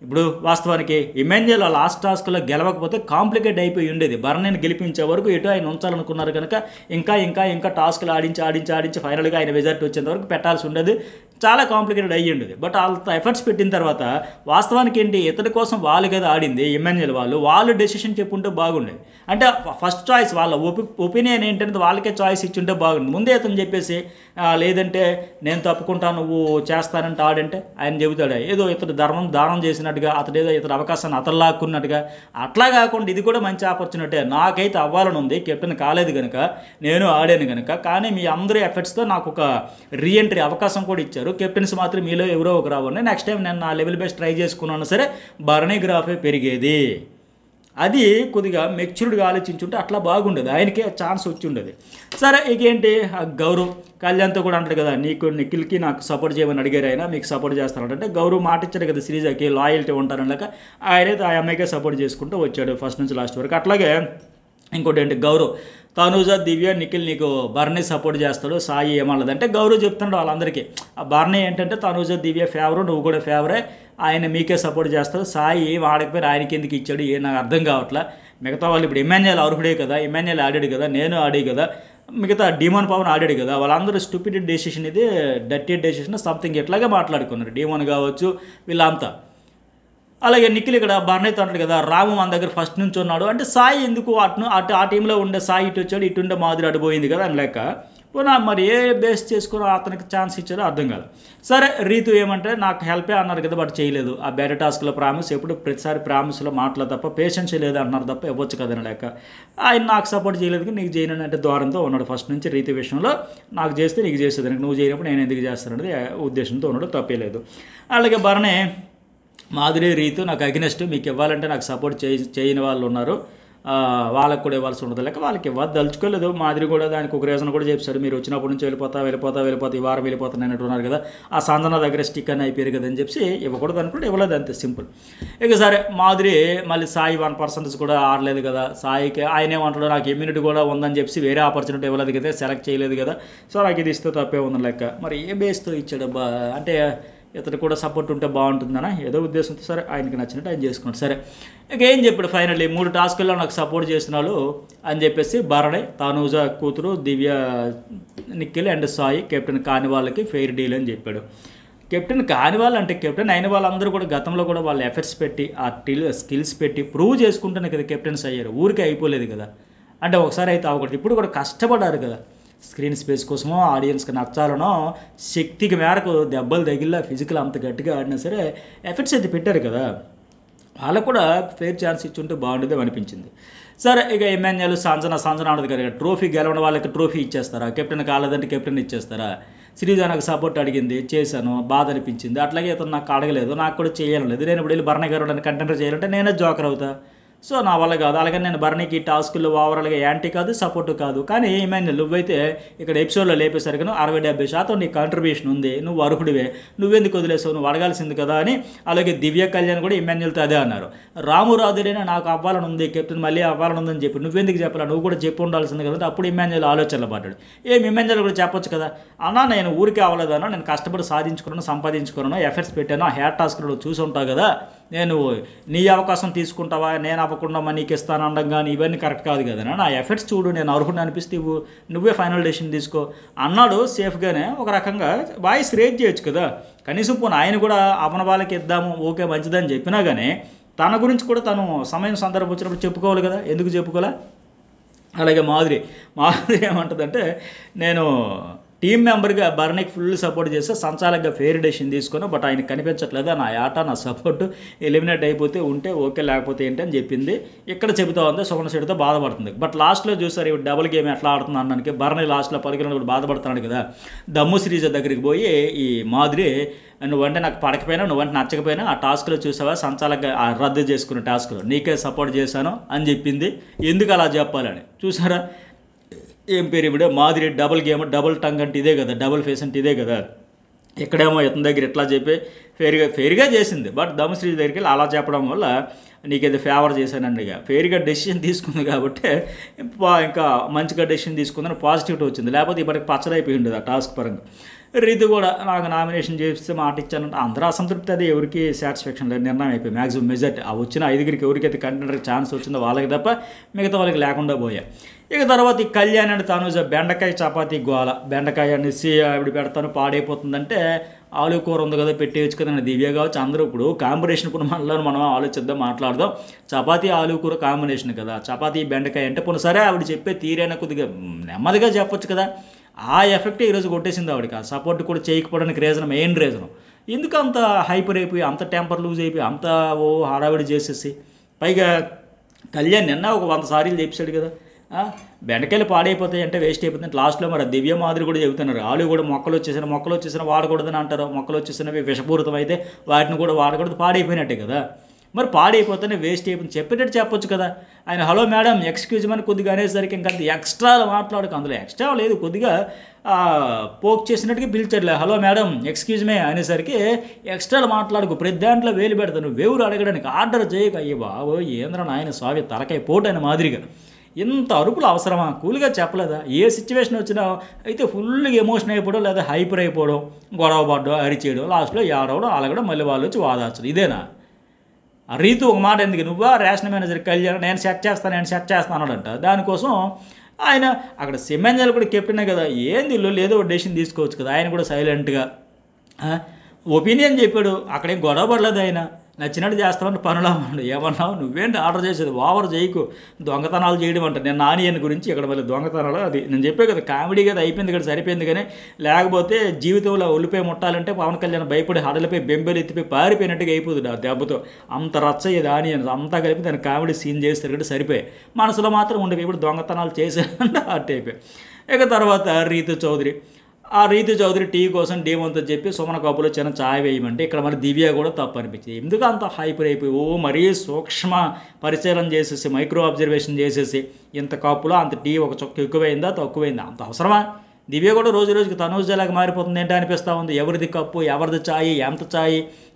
ఇప్పుడు వాస్తవానికి ఇమాన్యుయల్ లాస్ట్ టాస్క్లో గెలవకపోతే కాంప్లికేట్ అయిపోయి ఉండేది. బర్నీని గెలిపించే వరకు ఎటు ఆయన ఉంచాలనుకున్నారు కనుక ఇంకా టాస్క్లు ఆడించి ఫైనల్గా ఆయన రిజల్ట్ వచ్చేంత వరకు పెట్టాల్సి ఉండేది. చాలా కాంప్లికేటెడ్ అయ్యి ఉండేది. బట్ అంత ఎఫర్ట్స్ పెట్టిన తర్వాత వాస్తవానికి ఏంటి, ఇతడి కోసం వాళ్ళు కదా ఆడింది ఇమాన్యుయల్ వాళ్ళు డెసిషన్ చెప్పుంటే బాగుండేది. అంటే ఫస్ట్ చాయిస్ వాళ్ళ ఒపీనియన్ ఏంటంటే వాళ్ళకే చాయిస్ ఇచ్చుంటే బాగుంది. ముందే అతను చెప్పేసి లేదంటే నేను తప్పుకుంటాను నువ్వు చేస్తానంటే ఆడంటే ఆయన చెబుతాడు ఏదో ఇతడు దానం చేసినట్టుగా, అతడు ఏదో ఇతడు అవకాశాన్ని అతను లాక్కున్నట్టుగా. అట్లా కాకుండా ఇది కూడా మంచి ఆపర్చునిటీ. నాకైతే అవ్వాలని ఉంది, కెప్టెన్ కాలేదు కనుక నేను ఆడాను కనుక. కానీ మీ అందరి ఎఫర్ట్స్తో నాకు ఒక రీఎంట్రీ అవకాశం కూడా ఇచ్చారు. కెప్టెన్స్ మాత్రం మీలో ఎవరో ఒక రావాలి. నెక్స్ట్ టైం నేను నా లెవెల్ బెస్ట్ ట్రై చేసుకున్నాను సరే బర్నీ గ్రాఫే పెరిగేది. అది కొద్దిగా మెచ్యూర్డ్గా ఆలోచించుంటే అట్లా బాగుండేది, ఆయనకే ఛాన్స్ వచ్చి ఉండేది. సరే ఇకేంటి గౌరవ్ కళ్యాణ్తో కూడా అంటాడు కదా నిఖిల్కి నాకు సపోర్ట్ చేయమని అడిగారు, ఆయన మీకు సపోర్ట్ చేస్తానంటే గౌరవ్ మాట ఇచ్చాడు కదా శ్రీజాకి లాయల్టీ ఉంటారనలేక ఆయనైతే ఆ అమ్మాయికే సపోర్ట్ చేసుకుంటూ వచ్చాడు ఫస్ట్ నుంచి లాస్ట్ వరకు. అట్లాగే ఇంకోటి ఏంటి గౌరవ్ తనూజ దివ్య నిఖిల్ నీకు బర్నీ సపోర్ట్ చేస్తాడు, సాయి ఏమన్నదంటే గౌరవ్ చెప్తున్నాడు వాళ్ళందరికీ ఆ బర్నీ ఏంటంటే తనూజ దివ్య ఫేవరు, నువ్వు కూడా ఫేవరే, ఆయన మీకే సపోర్ట్ చేస్తాడు, సాయి వాడకపోయి ఆయనకి ఎందుకు ఇచ్చాడు నాకు అర్థం కావట్లా. మిగతా వాళ్ళు ఇప్పుడు ఇమాన్యుయల్ అర్హుడే కదా, ఇమాన్యుయల్ ఆడాడు కదా, నేను ఆడే కదా, మిగతా డిమోన్ పవన్ ఆడాడు కదా, వాళ్ళందరూ స్టూపిడ్ డెసిషన్, ఇది డర్టీ డెసిషన్ సంథింగ్ ఎట్లాగే మాట్లాడుకున్నారు డిమోన్ కావచ్చు వీళ్ళంతా. అలాగే నిఖిల్ ఇక్కడ బర్నీతో అంటాడు కదా రాము మన దగ్గర ఫస్ట్ నుంచి ఉన్నాడు అంటే సాయి ఎందుకు అటు ఆ టీంలో ఉండే సాయి ఇటు వచ్చాడు, ఇటుండే మాదిరి అడిపోయింది కదా అని లెక్క. పోనా మరి ఏ బేస్ చేసుకుని అతనికి ఛాన్స్ ఇచ్చారో అర్థం కాదు. సరే రీతు ఏమంటే నాకు హెల్పే అన్నారు కదా బట్ చేయలేదు, ఆ బేరే టాస్క్లో ప్రామిస్ ఎప్పుడు ప్రతిసారి ప్రామిస్లో మాటలు తప్ప పేషెన్స్ లేదు అంటున్నారు తప్ప ఇవ్వచ్చు కదని లెక్క. ఆయన నాకు సపోర్ట్ చేయలేదు నీకు చేయను అంటే ద్వారంతో ఉన్నాడు ఫస్ట్ నుంచి రీతు విషయంలో. నాకు చేస్తే నీకు చేసేదానికి, నువ్వు చేయనప్పుడు నేను ఎందుకు చేస్తాననేది ఉద్దేశంతో ఉన్నాడు, తప్పేలేదు. అలాగే బర్నే మాధురి రీతు నాకు అగ్నెస్ట్, మీకు ఇవ్వాలంటే నాకు సపోర్ట్ చేయని వాళ్ళు ఉన్నారు, వాళ్ళకు కూడా ఇవ్వాల్సి ఉండదు లేక వాళ్ళకి దలుచుకోలేదు. మాదిరి కూడా దానికి ఒక రీజన్ కూడా చెప్పారు, మీరు వచ్చినప్పటి నుంచి వెళ్ళిపోతా ఈ వారం వెళ్ళిపోతాను అన్నట్టు ఉన్నారు కదా, ఆ సంజన దగ్గర స్టిక్ అని అయిపోయారు కదా అని చెప్పి ఇవ్వకూడదు అనుకుంటే ఇవ్వలేదు, అంతే సింపుల్. ఇక సరే మాదిరి మళ్ళీ సాయి 1% కూడా ఆడలేదు కదా, సాయికి ఆయన ఏమంటాడు నాకు ఇమ్యూనిటీ కూడా ఉందని చెప్పి వేరే ఆపర్చునిటీ ఇవ్వలేదు కదా, సెలెక్ట్ చేయలేదు కదా, సో నాకు ఇది ఇస్తే తప్పే ఉందని లెక్క. మరి ఏ బేస్తో ఇచ్చాడు అంటే ఇతను కూడా సపోర్ట్ ఉంటే బాగుంటుందనా ఏదో ఉద్దేశంతో సరే ఆయనకి నచ్చినట్టు ఆయన చేసుకున్నాడు. సరే ఇక ఏం చెప్పాడు ఫైనల్లీ 3 టాస్కుల్లో నాకు సపోర్ట్ చేస్తున్నాడు అని చెప్పేసి బర్నీ, తనూజ కూతురు, దివ్య, నిఖిల్ అండ్ సాయి కెప్టెన్ కాని వాళ్ళకి ఫెయిర్ డీల్ అని చెప్పాడు. కెప్టెన్ కాని వాళ్ళు అంటే కెప్టెన్ అయిన వాళ్ళందరూ కూడా గతంలో కూడా వాళ్ళు ఎఫర్ట్స్ పెట్టి ఆ స్కిల్స్ పెట్టి ప్రూవ్ చేసుకుంటేనే కదా కెప్టెన్స్ అయ్యారు, ఊరికే అయిపోలేదు కదా. అంటే ఒకసారి అయితే అవ్వకూడదు, ఇప్పుడు కూడా కష్టపడ్డారు కదా స్క్రీన్ స్పేస్ కోసమో ఆడియన్స్కి నచ్చాలనో శక్తికి మేరకు దెబ్బలు తగిలిలా ఫిజికల్ అంత గట్టిగా ఆడినా సరే ఎఫెక్ట్స్ అయితే పెట్టారు కదా, వాళ్ళకు కూడా ఫెయిర్ ఛాన్స్ ఇచ్చుంటే బాగుండేది అనిపించింది. సరే ఇక ఇమాన్యుయల్ సంజన ఆడదు కదా, ట్రోఫీ గెలవడం వాళ్ళకి ట్రోఫీ ఇచ్చేస్తారా, కెప్టెన్ కాలేదంటే కెప్టెన్ ఇచ్చేస్తారా. శ్రీజ నాకు సపోర్ట్ అడిగింది చేశాను, బాధ అనిపించింది, అట్లాగే ఇతను నాకు అడగలేదు, నాకు కూడా చేయాలని లేదు, నేను ఇప్పుడు వెళ్ళి బర్నీ గారు కంటెంటర్ చేయాలంటే నేనే జోకర్ అవుతా. సో నా వల్ల కాదు. అలాగే నేను బర్నీకి టాస్కుల్లో ఓవరాల్గా యాంటీ కాదు, సపోర్ట్ కాదు. కానీ ఇమాన్యుల్ నువ్వైతే ఇక్కడ ఎపిసోడ్లో లేపేసరికి 60-70% నీ కాంట్రిబ్యూషన్ ఉంది, నువ్వు అర్హుడివే, నువ్వెందుకు వదిలేసావు, నువ్వు అడగాల్సింది కదా అని. అలాగే దివ్య కళ్యాణ్ కూడా ఇమాన్యుల్తో అదే అన్నారు. రాము రాదుడైనా నాకు అవ్వాలని ఉంది, కెప్టెన్ మళ్ళీ అవ్వాలని ఉందని చెప్పి నువ్వెందుకు చెప్పాలా, నువ్వు కూడా చెప్పి ఉండాల్సింది కదా. అప్పుడు ఇమాన్యుల్ ఆలోచనలో పడ్డాడు. ఇమాన్యుల్ కూడా చెప్పొచ్చు కదా, అన్నా నేను ఊరికే అవ్వలేదన్నా, నేను కష్టపడి సాధించుకున్నాను, సంపాదించుకున్నాను, ఎఫర్ట్స్ పెట్టాను, ఆ హెయిర్ టాస్క్లో చూసి ఉంటావు కదా, నేను నీ అవకాశం తీసుకుంటావా, నేను అవ్వకుండా నీకు ఇస్తాను అనడం కానీ ఇవన్నీ కరెక్ట్ కాదు కదా, నా ఎఫర్ట్స్ చూడు, నేను అర్హుడిని అనిపిస్తే నువ్వే ఫైనల్ డెసిషన్ తీసుకో అన్నాడు. సేఫ్గానే ఒక రకంగా వాయిస్ రేజ్ చేయొచ్చు కదా. కనీసం పోనీ ఆయన కూడా అవన వాళ్ళకి ఇద్దాము, ఓకే మంచిదని చెప్పినా కానీ తన గురించి కూడా తను సమయం సందర్భం వచ్చినప్పుడు చెప్పుకోవాలి కదా, ఎందుకు చెప్పుకోలే. అలాగే మాధురి ఏమంటుందంటే, నేను టీం మెంబర్గా బర్నీకి ఫుల్ సపోర్ట్ చేస్తే సంచాలకుగా ఫెయిర్ డెసిషన్ తీసుకున్నా, బట్ ఆయనకు కనిపించట్లేదు, నా ఆట నా సపోర్టు ఎలిమినేట్ అయిపోతే ఉంటే ఓకే, లేకపోతే ఏంటి అని చెప్పింది. ఇక్కడ చెబుతా ఉంది సువర్ణ శెట్టితో బాధపడుతుంది. బట్ లాస్ట్లో చూసారు ఇవి డబుల్ గేమ్ ఎట్లా ఆడుతుంది అన్నానికి, బర్నీ లాస్ట్లో పలికిన కూడా బాధపడుతున్నాడు కదా. దమ్ము శ్రీజ దగ్గరికి పోయి ఈ మాధురి నువ్వంటే నాకు పడకపోయినా, నువ్వంటే నచ్చకపోయినా ఆ టాస్క్లో చూసావా సంచాలకుగా రద్దు చేసుకున్న టాస్క్లో నీకే సపోర్ట్ చేశాను అని చెప్పింది. ఎందుకు అలా చెప్పాలని చూసారా. ఏం పేరు ఇప్పుడు మాదిరి డబుల్ గేమ్, డబుల్ టంగ్ అంటే ఇదే కదా, డబుల్ ఫేస్ అంటే ఇదే కదా. ఇక్కడేమో ఇతని దగ్గర ఎట్లా చెప్పి ఫెయిర్గా చేసింది, బట్ దమశ్రీ దగ్గరికి వెళ్ళి అలా చెప్పడం వల్ల నీకేదో ఫేవర్ చేశానండి. ఇక ఫెయిర్గా డెసిషన్ తీసుకుంది కాబట్టి ఇంకా మంచిగా డెసిషన్ తీసుకుందని పాజిటివిటీ వచ్చింది, లేకపోతే ఇప్పటికి పచ్చడైపోయి ఉండేది ఆ టాస్క్ పరంగా. రీతు కూడా నాకు నామినేషన్ చేస్తే మాట ఇచ్చానంటే అందరూ అసంతృప్తి, అది ఎవరికి సాటిస్ఫాక్షన్ లేదు, నిర్ణయం అయిపోయి మ్యాక్సిమం మెజార్టీ ఆ వచ్చిన 5 ఎవరికైతే కంటెండర్కి ఛాన్స్ వచ్చిందో వాళ్ళకి తప్ప మిగతా వాళ్ళకి లేకుండా పోయా. ఇక తర్వాత ఈ కళ్యాణ్ అండ్ తనుజ బెండకాయ చపాతీ గోల, బెండకాయ అనేసి ఆవిడ పెడతాను పాడైపోతుందంటే ఆలు కూర ఉంది కదా పెట్టేయచ్చు కదా. దివ్య కావచ్చు అందరూ ఇప్పుడు కాంబినేషన్ ఇప్పుడు మనం ఆలోచిద్దాం, మాట్లాడదాం. చపాతీ ఆలు కూర కాంబినేషన్ కదా, చపాతీ బెండకాయ అంటే పోనీ సరే ఆవిడ చెప్పే తీరైనా కొద్దిగా నెమ్మదిగా చెప్పొచ్చు కదా. ఆ ఎఫెక్ట్ ఈరోజు కొట్టేసింది ఆవిడకి. ఆ సపోర్ట్ కూడా చేయకపోవడానికి రీజన్, మెయిన్ రీజన్ ఎందుకు అంత హైపర్ అయిపోయి, అంత టెంపర్ లూజ్ అయిపోయి, అంత హడావిడి చేసేసి. పైగా కళ్యాణ్ నిన్న ఒక 100 సార్లు చెప్పాడు కదా, బెండకాయలు పాడైపోతాయి అంటే వేస్ట్ అయిపోతుంది. లాస్ట్లో మరి దివ్య మాదిరి కూడా చెబుతున్నారు, ఆలు కూడా మొక్కలు వచ్చేసిన వాడకూడదని అంటారు, మొక్కలు వచ్చేసినవి విషపూరితం అయితే వాటిని కూడా వాడకూడదు, పాడైపోయినట్టే కదా. మరి పాడైపోతేనే వేస్ట్ అయిపోతుంది చెప్పేటట్టు చెప్పొచ్చు కదా. ఆయన హలో మేడం ఎక్స్క్యూజ్ అని కొద్దిగా అనేసరికి ఇంకా ఎక్స్ట్రాలు మాట్లాడుకు, అందులో ఎక్స్ట్రా లేదు, కొద్దిగా పోక్ చేసినట్టుగా పిలిచాడులే, హలో మేడం ఎక్స్క్యూజ్ మే అనేసరికి ఎక్స్ట్రాలు మాట్లాడుకు, ప్రతి దాంట్లో వేలు పెడతాను, వేవురు అడగడానికి ఆర్డర్ చేయక, అయ్యే బాబో ఏంద్ర నాయన స్వామి తలకాయ పోటైన మాదిరిగా. ఇంత అరుపులు అవసరమా, కూల్గా చెప్పలేదా. ఏ సిచ్యువేషన్ వచ్చినా అయితే ఫుల్గా ఎమోషన్ అయిపోవడం, లేదా హైపర్ అయిపోవడం, గొడవ పడడం, అరిచేయడం, లాస్ట్లో ఏడవడం, అలగడం, మళ్ళీ వాళ్ళు వచ్చి వాదార్చడం, ఇదేనా. రీతు ఒక మాట ఎందుకు, నువ్వా రేషన్ మేనేజర్ కళ్యాణ్ నేను సెట్ చేస్తాను అన్నాడంట. దానికోసం ఆయన అక్కడ సిమెంజల్ కూడా కెప్టెనే కదా, ఏంది లేదో ఒక డెసిషన్ తీసుకోవచ్చు కదా. ఆయన కూడా సైలెంట్గా ఒపీనియన్ చెప్పాడు, అక్కడేం గొడవ పడలేదు. ఆయన నచ్చినట్టు చేస్తామని పనులు అవ్వండి, ఏమన్నావు నువ్వేంటి ఆర్డర్ చేసేది, ఓవర్ చేయకు, దొంగతనాలు చేయడం అంట. నేను నానియన్ గురించి ఇక్కడ మళ్ళీ దొంగతనాలు, అది నేను చెప్పే కదా కామెడీ కదా, అయిపోయింది ఇక్కడ సరిపోయింది. కానీ లేకపోతే జీవితంలో ఒలిపోయి ముట్టాలంటే పవన్ కళ్యాణ్ భయపడి హడలిపోయి బెంబేలు ఎత్తిపోయి పారిపోయినట్టుగా అయిపోతుంది ఆ దెబ్బతో. అంత రచ్చయ్యేది ఆనియన్ అంతా కలిపి దాన్ని కామెడీ సీన్ చేస్తారు కంటే సరిపోయి, మనసులో మాత్రం ఉండేవి ఇప్పుడు దొంగతనాలు చేశారంటే అట్ అయిపోయి. ఇక తర్వాత రీతు చౌదరి టీ కోసం డీమంతో చెప్పి సుమన కప్పులో చిన్న ఛాయ్ వేయమంటే ఇక్కడ మరి దివ్య కూడా తప్పు అనిపించింది. ఎందుకు అంత హైపర్ అయిపోయి మరీ సూక్ష్మ పరిశీలన చేసేసి, మైక్రో అబ్జర్వేషన్ చేసేసి, ఇంత కప్పులో అంత టీ ఒక చుక్క ఎక్కువైందా తక్కువైందా, అంత అవసరమా. దివ్య కూడా రోజు రోజుకి తనూజలాగా మారిపోతుంది ఏంటో అనిపిస్తూ ఉంది. ఎవరిది కప్పు, ఎవరిది ఛాయ్, ఎంత ఛాయ్,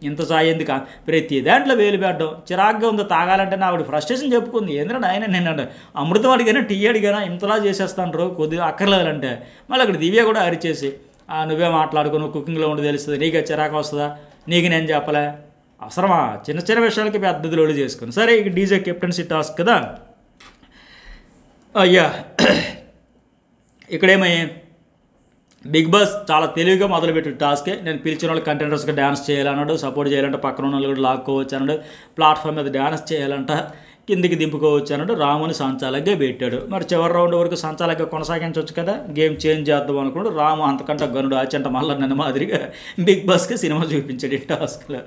ఇంత ఛాయ్ ఎందుకు, ప్రతి దాంట్లో వేలు పెట్టడం చిరాగ్గా ఉందో. తాగాలంటే నా ఆవిడ ఫ్రస్ట్రేషన్ చెప్పుకుంది, ఏంద్రా ఆయన నేను అమృతం అడిగానా టీ అడిగానా ఇంతలా చేసేస్తాను కొద్దిగా అక్కర్లేదంటే. మళ్ళీ అక్కడ దివ్య కూడా అరిచేసి నువ్వే మాట్లాడుకో, నువ్వు కుకింగ్లో ఉండి తెలుస్తుంది, నీకే చిరాకు వస్తుందా, నీకు నేను చెప్పలే, అవసరమా చిన్న చిన్న విషయాలకి పెద్ద లోడు చేసుకుని. సరే ఇక డీజే కెప్టెన్సీ టాస్క్ కదా. అయ్యా ఇక్కడేమై బిగ్ బాస్ చాలా తెలివిగా మొదలుపెట్టిన టాస్కే. నేను పిలిచిన వాళ్ళు కంటెండర్స్గా డ్యాన్స్ చేయాలన్నాడు, సపోర్ట్ చేయాలంటే పక్కన ఉన్న వాళ్ళు కూడా లాక్కోవచ్చు అన్నాడు, ప్లాట్ఫామ్ మీద డ్యాన్స్ చేయాలంట, కిందికి దింపుకోవచ్చు అన్నాడు. రాముని సంచాలకుగా పెట్టాడు. మరి చివరి రౌండ్ వరకు సంచాలకుగా కొనసాగించవచ్చు కదా, గేమ్ చేంజ్ చేద్దాం అనుకున్నాడు. రాము అంతకంటే గనుడు ఆచంట మళ్ళీ నన్ను మాదిరిగా బిగ్ బాస్కి సినిమా చూపించాడు ఈ టాస్క్లో.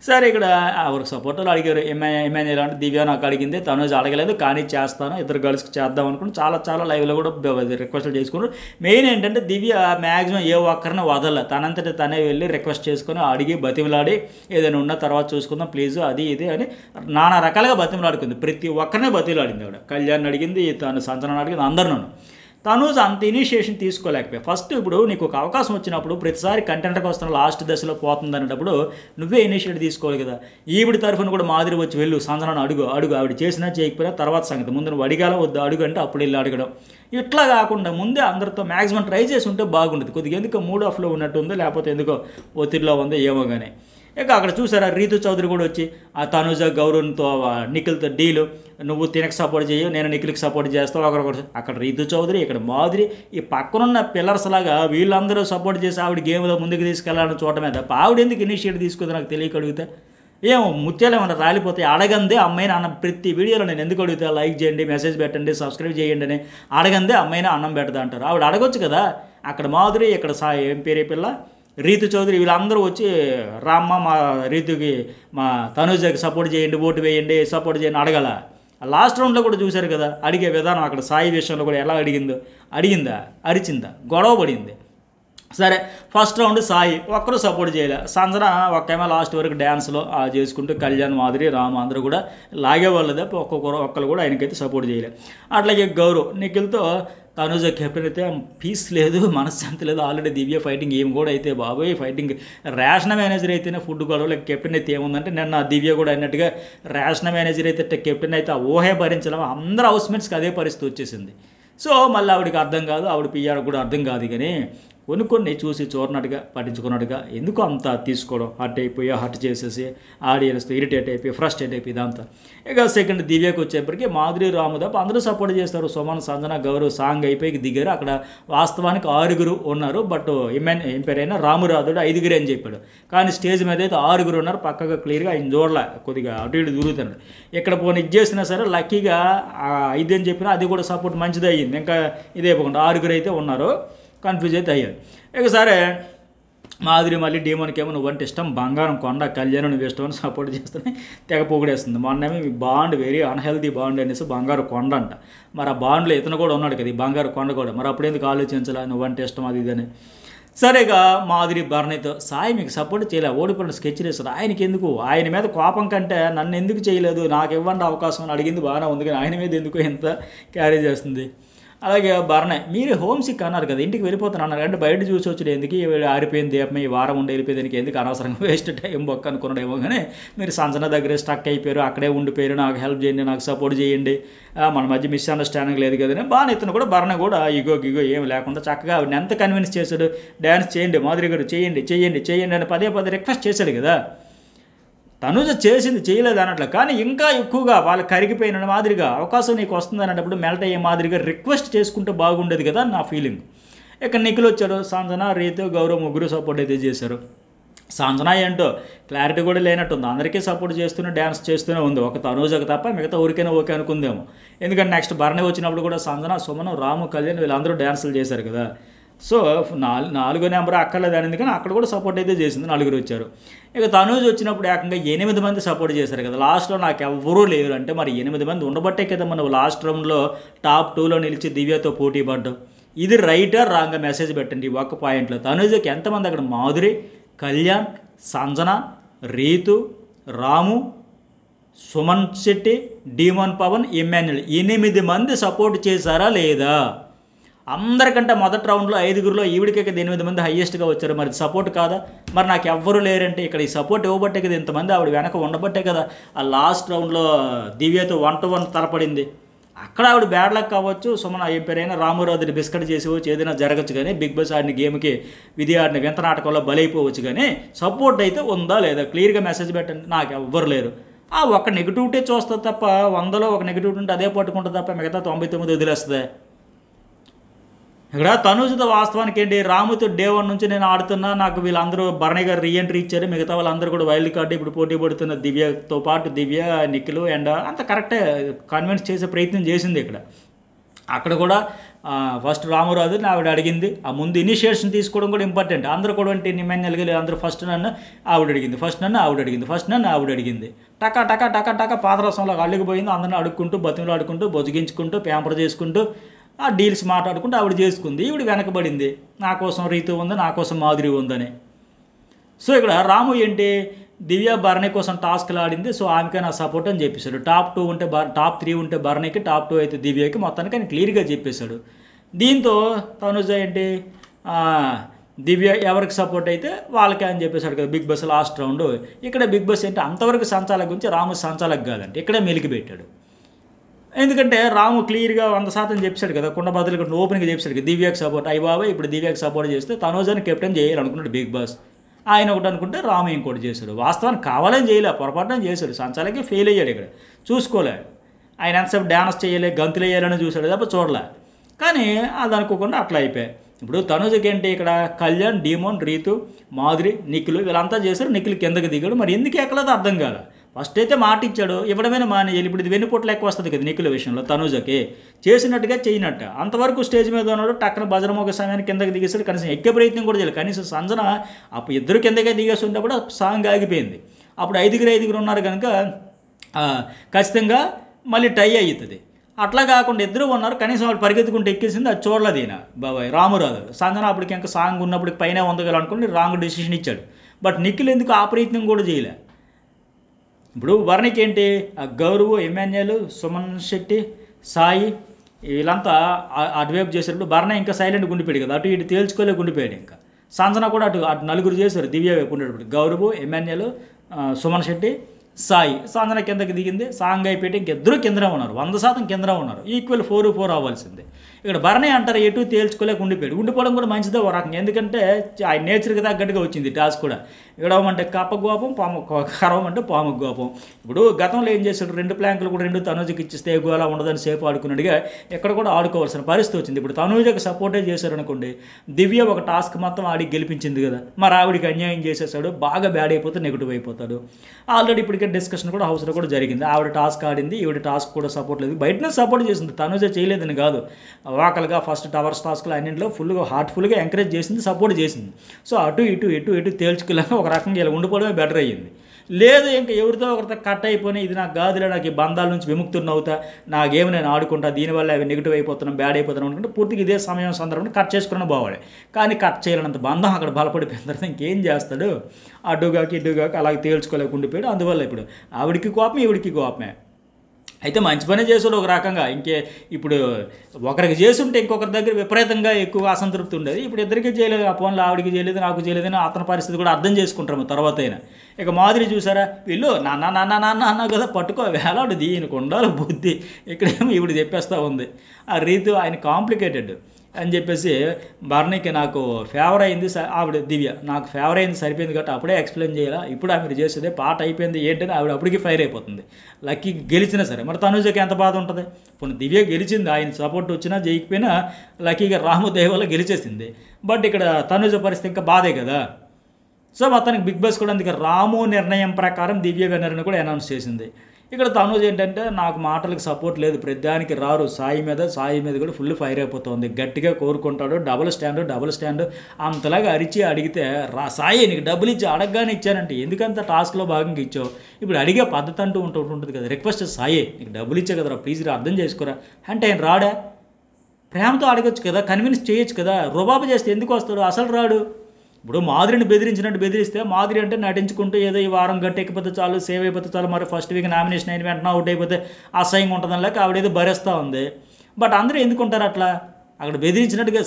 సరే ఇక్కడ ఎవరికి సపోర్టర్లు అడిగారు, ఎమ్మెల్యేలు అంటే దివ్య నాకు అడిగింది, తను అడగలేదు కానీ చేస్తాను, ఇద్దరు గర్ల్స్కి చేద్దాం అనుకుని చాలా లైవ్లో కూడా రిక్వెస్ట్లు చేసుకున్నారు. మెయిన్ ఏంటంటే దివ్య మ్యాక్సిమం ఏ ఒక్కరిని వదల, తనంతటి తనే వెళ్ళి రిక్వెస్ట్ చేసుకొని అడిగి బతిమలాడి ఏదైనా ఉన్న తర్వాత చూసుకుందాం ప్లీజ్ అది ఇది అని నానా రకాలుగా బతిమలాడుకుంది. ప్రతి ఒక్కరినే బతిలాడింది ఆవిడ. కళ్యాణ్ అడిగింది, తను సంచలనం అడిగింది, అందరినూ. తనూజ అంత ఇనిషియేషన్ తీసుకోలేకపోయా. ఫస్ట్ ఇప్పుడు నీకు ఒక అవకాశం వచ్చినప్పుడు ప్రతిసారి కంటెంట్కి వస్తున్న లాస్ట్ దశలో పోతుంది అనేటప్పుడు నువ్వే ఇనిషియేట్ తీసుకోవాలి కదా. ఈవిడ తరఫున కూడా మాదిరి వచ్చి వెళ్ళు సంచలనం అడుగు ఆవిడ చేసినా చేయకపోయినా తర్వాత సంగతి, ముందు నువ్వు అడిగాలో వద్దు అడుగు అంటే అప్పుడు వెళ్ళి అడగడం. ఇట్లా కాకుండా ముందే అందరితో మ్యాక్సిమం ట్రై చేసి ఉంటే బాగుంటుంది. కొద్దిగా ఎందుకో మూడ్ ఆఫ్లో ఉన్నట్టు ఉందో, లేకపోతే ఎందుకో ఒత్తిడిలో ఉందో ఏమో కానీ. ఇక అక్కడ చూసారా రీతు చౌదరి కూడా వచ్చి ఆ తనుజ గౌరవంతో నిఖిల్తో డీలు, నువ్వు తినకు సపోర్ట్ చేయవు, నేను నిఖిల్కి సపోర్ట్ చేస్తావు. అక్కడ రీతు చౌదరి, ఇక్కడ మాధురి, ఈ పక్కనున్న పిల్లర్స్ లాగా వీళ్ళందరూ సపోర్ట్ చేసి ఆవిడ గేమ్లో ముందుకు తీసుకెళ్లాలని చూడటమే తప్ప ఆవిడ ఎందుకు ఇనిషియేట్ తీసుకుంది నాకు తెలియక అడుగుతా. ఏమో ముత్యాలు ఏమన్నా రాలిపోతాయి, అడగందే అమ్మాయిని అన్నం. ప్రతి వీడియోలో నేను ఎందుకు అడుగుతా, లైక్ చేయండి, మెసేజ్ పెట్టండి, సబ్స్క్రైబ్ చేయండి అని. అడగందే అమ్మాయిని అన్నం పెడతా అంటారు. ఆవిడ అడగొచ్చు కదా. అక్కడ మాధురి, ఇక్కడ ఏం పేరే పిల్ల రీతు చౌదరి, వీళ్ళందరూ వచ్చి రామ్మ మా రీతుకి మా తనుజకి సపోర్ట్ చేయండి, ఓటు వేయండి, సపోర్ట్ చేయండి అడగల. లాస్ట్ రౌండ్లో కూడా చూశారు కదా అడిగే విధానం. అక్కడ సాయి విషయంలో కూడా ఎలా అడిగిందా, అరిచిందా, గొడవ పడింది. సరే ఫస్ట్ రౌండ్ సాయి ఒక్కరు సపోర్ట్ చేయలే. సంజన ఒక్కేమో లాస్ట్ వరకు డ్యాన్స్లో చేసుకుంటూ కళ్యాణ్ మాధురి రామ్ అందరూ కూడా లాగేవాళ్ళు తప్ప ఒక్కరు కూడా ఆయనకైతే సపోర్ట్ చేయలే. అట్లాగే గౌరవ్ నిఖిల్తో తనుజ కెప్టెన్ అయితే పీస్ లేదు, మనశ్శాంతి లేదు. ఆల్రెడీ దివ్య ఫైటింగ్ ఏం కూడా అయితే బాబోయ్ ఫైటింగ్ రేషన్ మేనేజర్ అయితేనే ఫుడ్ గొడవలు, కెప్టెన్ అయితే ఏముందంటే నిన్న దివ్య కూడా అన్నట్టుగా రేషన్ మేనేజర్ అయితే కెప్టెన్ అయితే ఊహే భరించలేము. అందరూ హౌస్మేట్స్కి అదే పరిస్థితి వచ్చేసింది. సో మళ్ళీ ఆవిడకి అర్థం కాదు, ఆవిడ పిఆర్ కూడా అర్థం కాదు. కానీ కొన్ని చూసి చూడనట్టుగా పట్టించుకున్నట్టుగా ఎందుకు అంత తీసుకోవడం, హర్ట్ చేసేసి ఆడియన్స్తో ఇరిటేట్ అయిపోయి ఫ్రస్ట్రేట్ అయిపోయి ఇదంతా. ఇక సెకండ్ దివ్యకు వచ్చేప్పటికి మాధురి రాము తప్ప అందరూ సపోర్ట్ చేస్తారు. సుమన్ సంజన గౌరవ్ సాంగ్ అయిపోయి దిగారు. అక్కడ వాస్తవానికి 6 ఉన్నారు. బట్ ఏం పేరైనా రామురాధుడు 5 అని చెప్పాడు. కానీ స్టేజ్ మీద అయితే 6 ఉన్నారు. పక్కగా క్లియర్గా ఆయన చూడలే, కొద్దిగా అటు ఇటు తిరుగుతున్నాడు. ఇక్కడ పోనీ ఇది చేసినా సరే లక్కీగా 5 అని చెప్పినా అది కూడా సపోర్ట్ మంచిది అయ్యింది. ఇంకా ఇదే పోకుండా 6 అయితే ఉన్నారు. కన్ఫ్యూజ్ అయితే అయ్యారు. ఇక సరే మాధురి మళ్ళీ డీమోన్కి ఏమో నువ్వంటే ఇష్టం, బంగారం కొండ, కళ్యాణ్ నువ్వు ఇష్టం అని సపోర్ట్ చేస్తూనే తెగ పొగిడేస్తుంది. మొన్నేమో ఈ బాండ్ వెరీ అన్హెల్దీ బాండ్ అనేసి బంగారు కొండ అంట. మరి ఆ బాండ్లో ఇతను కూడా ఉన్నాడు కదా, ఈ బంగారు కొండ కూడా. మరి అప్పుడెందుకు ఆలోచించాలా నువ్వంటే ఇష్టం అది ఇదని. సరేగా మాధురి భరణితో సాయి మీకు సపోర్ట్ చేయలే, ఓడిపోయిన స్కెచ్ చేస్తారు, ఆయనకి ఎందుకు, ఆయన మీద కోపం కంటే నన్ను ఎందుకు చేయలేదు, నాకు ఇవ్వండి అవకాశం అని అడిగింది బాగానే ఉంది. కానీ ఆయన మీద ఎందుకు ఎంత క్యారీ చేస్తుంది. అలాగే భరణే మీరు హోమ్ సిక్ అన్నారు కదా, ఇంటికి వెళ్ళిపోతాను అన్నారు అంటే బయట చూసి వచ్చి ఎందుకు ఆరిపోయింది దీపం ఈ వారం ఉండి వెళ్ళిపోయేదానికి ఎందుకు అనవసరంగా వేస్ట్ టైం బొక్క అనుకున్నాడేమో. కానీ మీరు సంజన దగ్గరే స్టక్ అయిపోయారు, అక్కడే ఉండిపోయారు, నాకు హెల్ప్ చేయండి, నాకు సపోర్ట్ చేయండి, మన మధ్య మిస్అండర్స్టాండింగ్ లేదు కదని బాగా ఇతను కూడా భరణ కూడా ఇగో ఏం లేకుండా చక్కగా ఆవిడని ఎంత కన్విన్స్ చేశాడు. డ్యాన్స్ చేయండి మాధురి గారు, చేయండి అని పదే రిక్వెస్ట్ చేశాడు కదా. తనుజ చేసింది చేయలేదు అన్నట్లు, కానీ ఇంకా ఎక్కువగా వాళ్ళు కరిగిపోయిన మాదిరిగా అవకాశం నీకు వస్తుంది అనేటప్పుడు మెల్ట్ అయ్యే మాదిరిగా రిక్వెస్ట్ చేసుకుంటే బాగుండేది కదా నా ఫీలింగ్. ఇక నిఖిల్ వచ్చాడు, సంజన రీతు గౌరవ్ ముగ్గురు సపోర్ట్ అయితే చేశారు. సంజన ఏంటో క్లారిటీ కూడా లేనట్టుంది, అందరికీ సపోర్ట్ చేస్తూనే డ్యాన్స్ చేస్తూనే ఉంది, ఒక తనుజకు తప్ప మిగతా ఊరికైనా ఓకే అనుకుందేమో. ఎందుకంటే నెక్స్ట్ భరణి వచ్చినప్పుడు కూడా సంజన సుమన్ రాము కళ్యాణ్ వీళ్ళందరూ డ్యాన్సులు చేశారు కదా. సో 4 నెంబర్ అక్కర్లేదు అనేది, కానీ అక్కడ కూడా సపోర్ట్ అయితే చేసింది, 4 వచ్చారు. ఇక తనూజ్ వచ్చినప్పుడు ఏకంగా 8 మంది సపోర్ట్ చేశారు కదా. లాస్ట్లో నాకు ఎవ్వరూ లేరు అంటే మరి 8 మంది ఉండబట్టే కదా మనం లాస్ట్ రౌండ్లో టాప్ 2లో నిలిచి దివ్యతో పోటీ పడ్డాం. ఇది రైటా రాంగ్ మెసేజ్ పెట్టండి ఈ ఒక్క పాయింట్లో. తనూజ్కి ఎంతమంది అక్కడ మాధురి, కళ్యాణ్, సంజన, రీతు, రాము, సుమన్ శెట్టి, డీమోన్ పవన్, ఇమ్మాన్యుల్ 8 మంది సపోర్ట్ చేశారా లేదా? అందరికంటే మొదటి రౌండ్లో 5లో ఈవిడికే కదా 8 మంది హయ్యెస్ట్గా వచ్చారు. మరి సపోర్ట్ కాదా? మరి నాకు ఎవ్వరూ లేరంటే ఇక్కడ ఈ సపోర్ట్ ఇవ్వబట్టే కదా ఇంతమంది ఆవిడ వెనక ఉండబట్టే కదా ఆ లాస్ట్ రౌండ్లో దివ్యతో 1-1 తలపడింది. అక్కడ ఆవిడ బ్యాడ్ లక్ కావచ్చు, సుమన్ ఏం పేరైనా రామురాధుని బిస్కెట్ చేసేవచ్చు, ఏదైనా జరగచ్చు. కానీ బిగ్ బాస్ ఆడిన గేమ్కి విధి ఆడిన వింత నాటకంలో బలైపోవచ్చు. కానీ సపోర్ట్ అయితే ఉందా లేదా క్లియర్గా మెసేజ్ పెట్టండి. నాకు ఎవ్వరు లేరు. ఒక నెగిటివిటీ చూస్తుంది తప్ప 100లో ఒక నెగిటివిటీ ఉంటే అదే పట్టుకుంటుంది తప్ప మిగతా 99 వదిలేస్తుంది. ఇక్కడ తనూజ్తో వాస్తవానికి ఏంటి, రాముతో డే 1 నుంచి నేను ఆడుతున్నా, నాకు వీళ్ళందరూ భరణి గారు రీఎంట్రీ ఇచ్చారు, మిగతా వాళ్ళందరూ కూడా వైల్డ్ కార్డు ఇప్పుడు పోటీ పడుతున్న దివ్యతో పాటు దివ్య, నిఖిల్ అండ్ అంత కరెక్టే కన్విన్స్ చేసే ప్రయత్నం చేసింది. అక్కడ కూడా ఫస్ట్ రామురాధుని ఆవిడ అడిగింది. ఆ ముందు ఇనిషియేషన్ తీసుకోవడం కూడా ఇంపార్టెంట్. అందరూ కూడా అంటే నిమ్మెన్నెలగలి అందరూ ఫస్ట్ నన్ను ఆవిడ అడిగింది. టకా పాదరసంలో అల్లిగిపోయింది. అందరిని అడుక్కుంటూ బతిమలు ఆడుకుంటూ బొజగించుకుంటూ ప్యాంపర్ చేసుకుంటూ ఆ డీల్స్ మాట్లాడుకుంటూ ఆవిడ చేసుకుంది. ఈవిడ వెనకబడింది, నా కోసం రీతు ఉంది, నా కోసం మాధురి ఉందని. సో ఇక్కడ రాము ఏంటి, దివ్య భరణి కోసం టాస్క్లు ఆడింది, సో ఆమెకే నా సపోర్ట్ అని చెప్పేశాడు. టాప్ 2 ఉంటే టాప్ 3 ఉంటే భరణికి, టాప్ 2 అయితే దివ్యకి, మొత్తానికి ఆయన క్లియర్గా చెప్పేశాడు. దీంతో తనుజ ఏంటి దివ్య ఎవరికి సపోర్ట్ అయితే వాళ్ళకే అని చెప్పేశాడు కదా బిగ్ బాస్ లాస్ట్ రౌండ్. ఇక్కడ బిగ్ బాస్ ఏంటి అంతవరకు సంచాలక గురించి రాము సంచాలక కాదంటే ఇక్కడే మెలికి పెట్టాడు. ఎందుకంటే రాము క్లియర్గా 100% చెప్పాడు కదా, కుండ బదులు ఓపెన్గా చెప్పాడు కదా దివ్యకి సపోర్ట్ అయ్యి బాబా ఇప్పుడు దివ్యకి సపోర్ట్ చేస్తే తనుజని కెప్టెన్ చేయాలనుకున్నాడు బిగ్ బాస్. ఆయన ఒకటి అనుకుంటే రాము ఇంకోటి చేశాడు. వాస్తవానికి కావాలని చేయలే, పొరపాటున చేశాడు. సంచాలకి ఫెయిల్ అయ్యాడు, ఇక్కడ చూసుకోలే. ఆయన ఎంతసేపు డ్యాన్స్ చేయలే, గంతులు వేయాలని చూశాడు తప్ప చూడలే. కానీ అది అనుకోకుండా అట్లా అయిపోయాయి. ఇప్పుడు తనుజకి ఏంటి ఇక్కడ కళ్యాణ్, డీమోన్, రీతు, మాధురి, నిఖిల్ వీళ్ళంతా చేశారు. నిఖిల్ కిందకి దిగాడు, మరి ఎందుకు ఎక్కలేదో అర్థం కాలే. ఫస్ట్ అయితే మాట ఇచ్చాడు, ఇవ్వడమైనా మానేయాలి. ఇప్పుడు ఇది వెన్నుపోట్లు ఎక్కువ వస్తుంది కదా నిఖిల్ విషయంలో, తనుజకి చేసినట్టుగా చేయనట్టు. అంతవరకు స్టేజ్ మీద ఉన్నాడు, టక్కన భజనమొక సమయాన్ని కిందకి దిగేసాడు. కనీసం ఎక్కే ప్రయత్నం కూడా చేయలేదు. కనీసం సంజన అప్పుడు ఇద్దరు కిందకే దిగేసి ఉన్నప్పుడు సాంగ్ ఆగిపోయింది. అప్పుడు 5 ఉన్నారు కనుక ఖచ్చితంగా మళ్ళీ టై అవుతుంది. అట్లా కాకుండా ఇద్దరు ఉన్నారు, కనీసం వాళ్ళు పరిగెత్తుకుంటూ ఎక్కేసింది, అది చూడలేదు ఈయన బాబాయ్ రామురాదు. సంజన అప్పటికి ఇంకా సాంగ్ ఉన్నప్పుడు పైన వందగలనుకుని రాంగ్ డెసిషన్ ఇచ్చాడు. బట్ నిఖిల్ ఎందుకు ఆ ప్రయత్నం కూడా చేయలే. ఇప్పుడు భరణికి ఏంటి గౌరవ్, ఎమ్మెన్యేలు, సుమన్ శెట్టి, సాయి వీళ్ళంతా అటువైపు చేసేటప్పుడు భరణి ఇంకా సైలెంట్ గుండిపోయాడు కదా, అటు ఇటు తేల్చుకోలే గుండిపోయాడు. ఇంకా సంజన కూడా అటు నలుగురు చేశారు దివ్య వైపు ఉండేటప్పుడు. గౌరవ్, ఎమ్మెన్యేలు, సుమన్ శెట్టి, సాయి. సంజన కిందకి దిగింది, సాంగ్ అయిపోయి ఇంకిద్దరు కిందనే ఉన్నారు, 100% కిందనే ఉన్నారు. ఈక్వల్ 4-4 అవ్వాల్సిందే. ఇక్కడ భరణి అంటారు ఎటు తేల్చుకోలేక ఉండిపోవడం కూడా మంచిదే ఓ రకంగా. ఎందుకంటే ఆయన నేచర్కి తగ్గట్టుగా వచ్చింది టాస్క్ కూడా. ఇడవమంటే కప్ప గోపం, పాము కరవమంటే పాము గోపం. ఇప్పుడు గతంలో ఏం చేశాడు, 2 ప్లాంకులు కూడా 2 తనూజకి ఇచ్చిస్తే ఎగువలా ఉండదని సేపు ఆడుకున్నాడుగా, ఇక్కడ కూడా ఆడుకోవాల్సిన పరిస్థితి వచ్చింది. ఇప్పుడు తనూజకి సపోర్టే చేశారు అనుకోండి, దివ్య ఒక టాస్క్ మొత్తం ఆడి గెలిపించింది కదా, మరి ఆవిడికి అన్యాయం చేసేసాడు, బాగా బ్యాడ్ అయిపోతే నెగిటివ్ అయిపోతాడు. ఆల్రెడీ ఇప్పటికే డిస్కషన్ కూడా హౌస్లో కూడా జరిగింది. ఆవిడ టాస్క్ ఆడింది, ఈవిడ టాస్క్ కూడా సపోర్ట్ లేదు. బయటనే సపోర్ట్ చేసింది, తనూజ చేయలేదని కాదు. వాకలుగా ఫస్ట్ టవర్స్ టాస్క్లు అన్నింటిలో ఫుల్గా హార్ట్ఫుల్గా ఎంకరేజ్ చేసింది, సపోర్ట్ చేసింది. సో అటు ఇటు తేల్చుకోలేక ఒక రకంగా ఇలా ఉండిపోవడమే బెటర్ అయ్యింది. లేదు ఇంకా ఎవరితో ఒకరితో కట్ అయిపోయి ఇది నాకు కాదులే, నాకు ఈ బంధాల నుంచి విముక్తుని అవుతా, నాకేమి నేను ఆడుకుంటా, దీనివల్ల అవి నెగిటివ్ అయిపోతున్నాం, బ్యాడ్ అయిపోతున్నాం అనుకుంటే పూర్తిగా ఇదే సమయం సందర్భంగా కట్ చేసుకున్న బావాడే. కానీ కట్ చేయలేనంత బంధం అక్కడ బలపడిపోయిన తర్వాత ఇంకేం చేస్తాడు, అడ్డుగాకి ఇడ్డుగాకి అలాగే తేల్చుకోలేక ఉండిపోయాడు. అందువల్ల ఇప్పుడు ఆవిడికి కోపం, ఈవిడికి కోపమే. అయితే మంచి పని చేసాడు ఒక రకంగా. ఇప్పుడు ఒకరికి చేసుంటే ఇంకొకరి దగ్గర విపరీతంగా ఎక్కువ అసంతృప్తి ఉండేది. ఇప్పుడు ఇద్దరికి చేయలేదు, ఆ ఫోన్లో ఆవిడికి చేయలేదు, నాకు చేయలేదని అతని పరిస్థితి కూడా అర్థం చేసుకుంటాము తర్వాత అయినా. ఇక మాదిరి చూసారా, వీళ్ళు నాన్న అన్నా కదా, పట్టుకో వేలాడు, దీనికి ఉండాలి బుద్ధి. ఇక్కడేమో ఇప్పుడు చెప్పేస్తూ ఉంది. ఆ రీతి ఆయన కాంప్లికేటెడ్ అని చెప్పేసి భరణికి నాకు ఫేవర్ అయింది, ఆవిడ దివ్య నాకు ఫేవర్ అయింది సరిపోయింది కాబట్టి అప్పుడే ఎక్స్ప్లెయిన్ చేయాలా, ఇప్పుడు ఆమె చేసేదే పాట అయిపోయింది ఏంటని ఆవిడ అప్పటికి ఫైర్ అయిపోతుంది. లక్కీ గెలిచినా సరే, మరి తనుజకి ఎంత బాధ ఉంటుంది. ఇప్పుడు దివ్య గెలిచింది, ఆయన సపోర్ట్ వచ్చినా జయికపోయినా లక్కీగా రాముదేవ్ వల్ల గెలిచేసింది. బట్ ఇక్కడ తనుజ పరిస్థితి ఇంకా బాధే కదా. సో మొత్తానికి బిగ్ బాస్ కూడా అందుకే రాము నిర్ణయం ప్రకారం దివ్య విన్నర్ని కూడా అనౌన్స్ చేసింది. ఇక్కడ తనుజ్ ఏంటంటే నాకు మాటలకు సపోర్ట్ లేదు, ప్రతిదానికి రారు, సాయి మీద కూడా ఫుల్ ఫైర్ అయిపోతుంది, గట్టిగా కోరుకుంటాడు, డబుల్ స్టాండ్ అంతలాగా అరిచి అడిగితే సాయి నీకు డబ్బులు ఇచ్చి అడగగానే ఇచ్చానంటే ఎందుకంత టాస్క్లో భాగంగా ఇచ్చావు, ఇప్పుడు అడిగే పద్ధతి అంటూ ఉంటుంది కదా, రిక్వెస్ట్ సాయి నీకు డబ్బులు ఇచ్చే కదరా ప్లీజ్ అర్థం చేసుకోరా అంటే ఆయన రాడా, ప్రేమతో అడగచ్చు కదా, కన్విన్స్ చేయొచ్చు కదా, రుబాబు చేస్తే ఎందుకు వస్తాడు, అసలు రాడు. ఇప్పుడు మాధురిని బెదిరించినట్టు బెదిరిస్తే మాధురి అంటే నటించుకుంటూ ఏదో ఈ వారం గట్టెక్కిపోతే చాలు, సేవ్ అయిపోతే చాలు, మరి ఫస్ట్ వీక్ నామినేషన్ అయిన వెంటనే అవుట్ అయిపోతే అసహ్యంగా ఉంటుందని లేక ఆవిడేదో భరిస్తూ ఉంది. బట్ అందరూ ఎందుకుంటారు అట్లా, అక్కడ బెదిరించినట్టుగా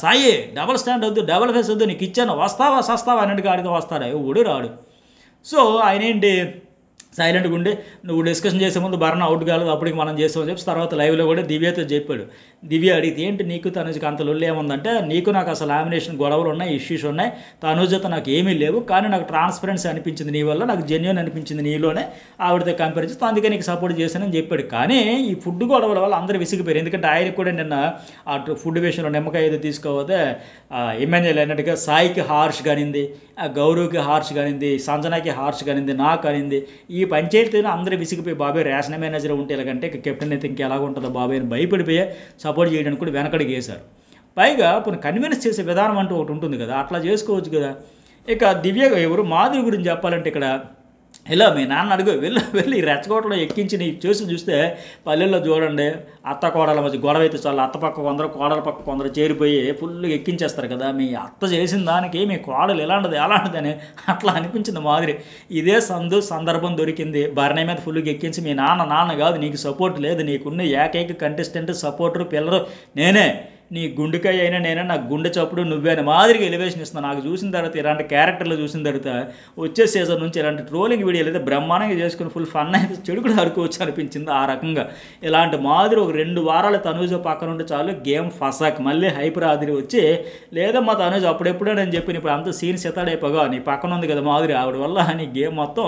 సాయి డబల్ స్టాండ్ వద్దు, డబల్ ఫేస్ వద్దు, నీకు ఇచ్చాను వస్తావా సస్తావా అన్నట్టుగా ఆడితే వస్తాడా, ఊడు రాడు. సో ఆయన ఏంటి సైలెంట్గా ఉండి నువ్వు డిస్కషన్ చేసే ముందు భరణ అవుట్ కాలేదు, అప్పటికి మనం చేస్తామని చెప్పి తర్వాత లైవ్లో కూడా దివ్యతో చెప్పాడు. దివ్య అడిగితే ఏంటి నీకు తనుజకి అంత లొల్లి ఏముందంటే, నీకు నాకు అసలు లామినేషన్ గొడవలు ఉన్నాయి, ఇష్యూస్ ఉన్నాయి, తనుజతో నాకు ఏమీ లేవు, కానీ నాకు ట్రాన్స్పరెన్సీ అనిపించింది నీ వల్ల, నాకు జెన్యూన్ అనిపించింది నీలోనే, ఆవిడతో కంపేర్ చేస్తే అందుకే నీకు సపోర్ట్ చేశానని చెప్పాడు. కానీ ఈ ఫుడ్ గొడవల వల్ల అందరూ విసిగిపోయారు. ఎందుకంటే ఆయనకు కూడా నిన్న ఆ ఫుడ్ విషయంలో నిమ్మకాయ ఏదో తీసుకోకపోతే ఎమ్మెల్యేలు అన్నట్టుగా సాయికి హార్ష్ కానింది, గౌరవ్కి హార్ష్ కానింది, సంజనాకి హార్ష్ కానింది, నాకు కానింది. ఈ పంచాయతీలో అందరూ విసిగిపోయి బాబాయ్ రేషన్ మేనేజర్ ఉంటే ఎలాగంటే కెప్టెన్ అయితే ఇంకెలా ఉంటుందో బాబాయ్ అని భయపడిపోయి సపోర్ట్ చేయడానికి కూడా వెనకడికి వేశారు. పైగా ఇప్పుడు కన్విన్స్ చేసే విధానం అంటూ ఒకటి ఉంటుంది కదా, అట్లా చేసుకోవచ్చు కదా. ఇక దివ్య ఎవరు మాధురి గురించి చెప్పాలంటే ఇక్కడ ఇలా మీ నాన్న అడుగు వెళ్ళి రెచ్చగోటలో ఎక్కించి నీకు చూస్తే పల్లెల్లో చూడండి అత్త కోడల మధ్య గొడవ అయితే చాలు అత్త పక్క కొందరు కోడల పక్క కొందరు చేరిపోయి ఫుల్గా ఎక్కించేస్తారు కదా. మీ అత్త చేసిన దానికి మీ కోడలు అలాంటిదని అట్లా అనిపించింది మాదిరి. ఇదే సందర్భం దొరికింది భరణి మీద ఫుల్గా ఎక్కించి మీ నాన్న కాదు, నీకు సపోర్ట్ లేదు, నీకున్న ఏకైక కంటెస్టెంట్ సపోర్టరు పిల్లలు నేనే, నీ గుండెకాయ అయినా నేనే, నాకు గుండె చప్పుడు నువ్వే అని మాదిరిగా ఎలివేషన్ ఇస్తున్నా. నాకు చూసిన తర్వాత ఇలాంటి క్యారెక్టర్లు చూసిన తర్వాత వచ్చే సీజన్ నుంచి ఇలాంటి ట్రోలింగ్ వీడియోలు అయితే బ్రహ్మాండంగా చేసుకుని ఫుల్ ఫన్ అయితే చెడు కూడా ఆడుకోవచ్చు అనిపించింది. ఆ రకంగా ఇలాంటి మాదిరి ఒక 2 వారాలు తనూజ పక్కన ఉంటే చాలు గేమ్ ఫసాక్ మళ్ళీ హైపర్ ఆదిరి వచ్చి లేదా మా తనూజ అప్పుడెప్పుడే నేను చెప్పిన ఇప్పుడు అంత సీన్ సెతాడైపోగా నీ పక్కన ఉంది కదా మాదిరి ఆవిడ వల్ల నీ గేమ్ మొత్తం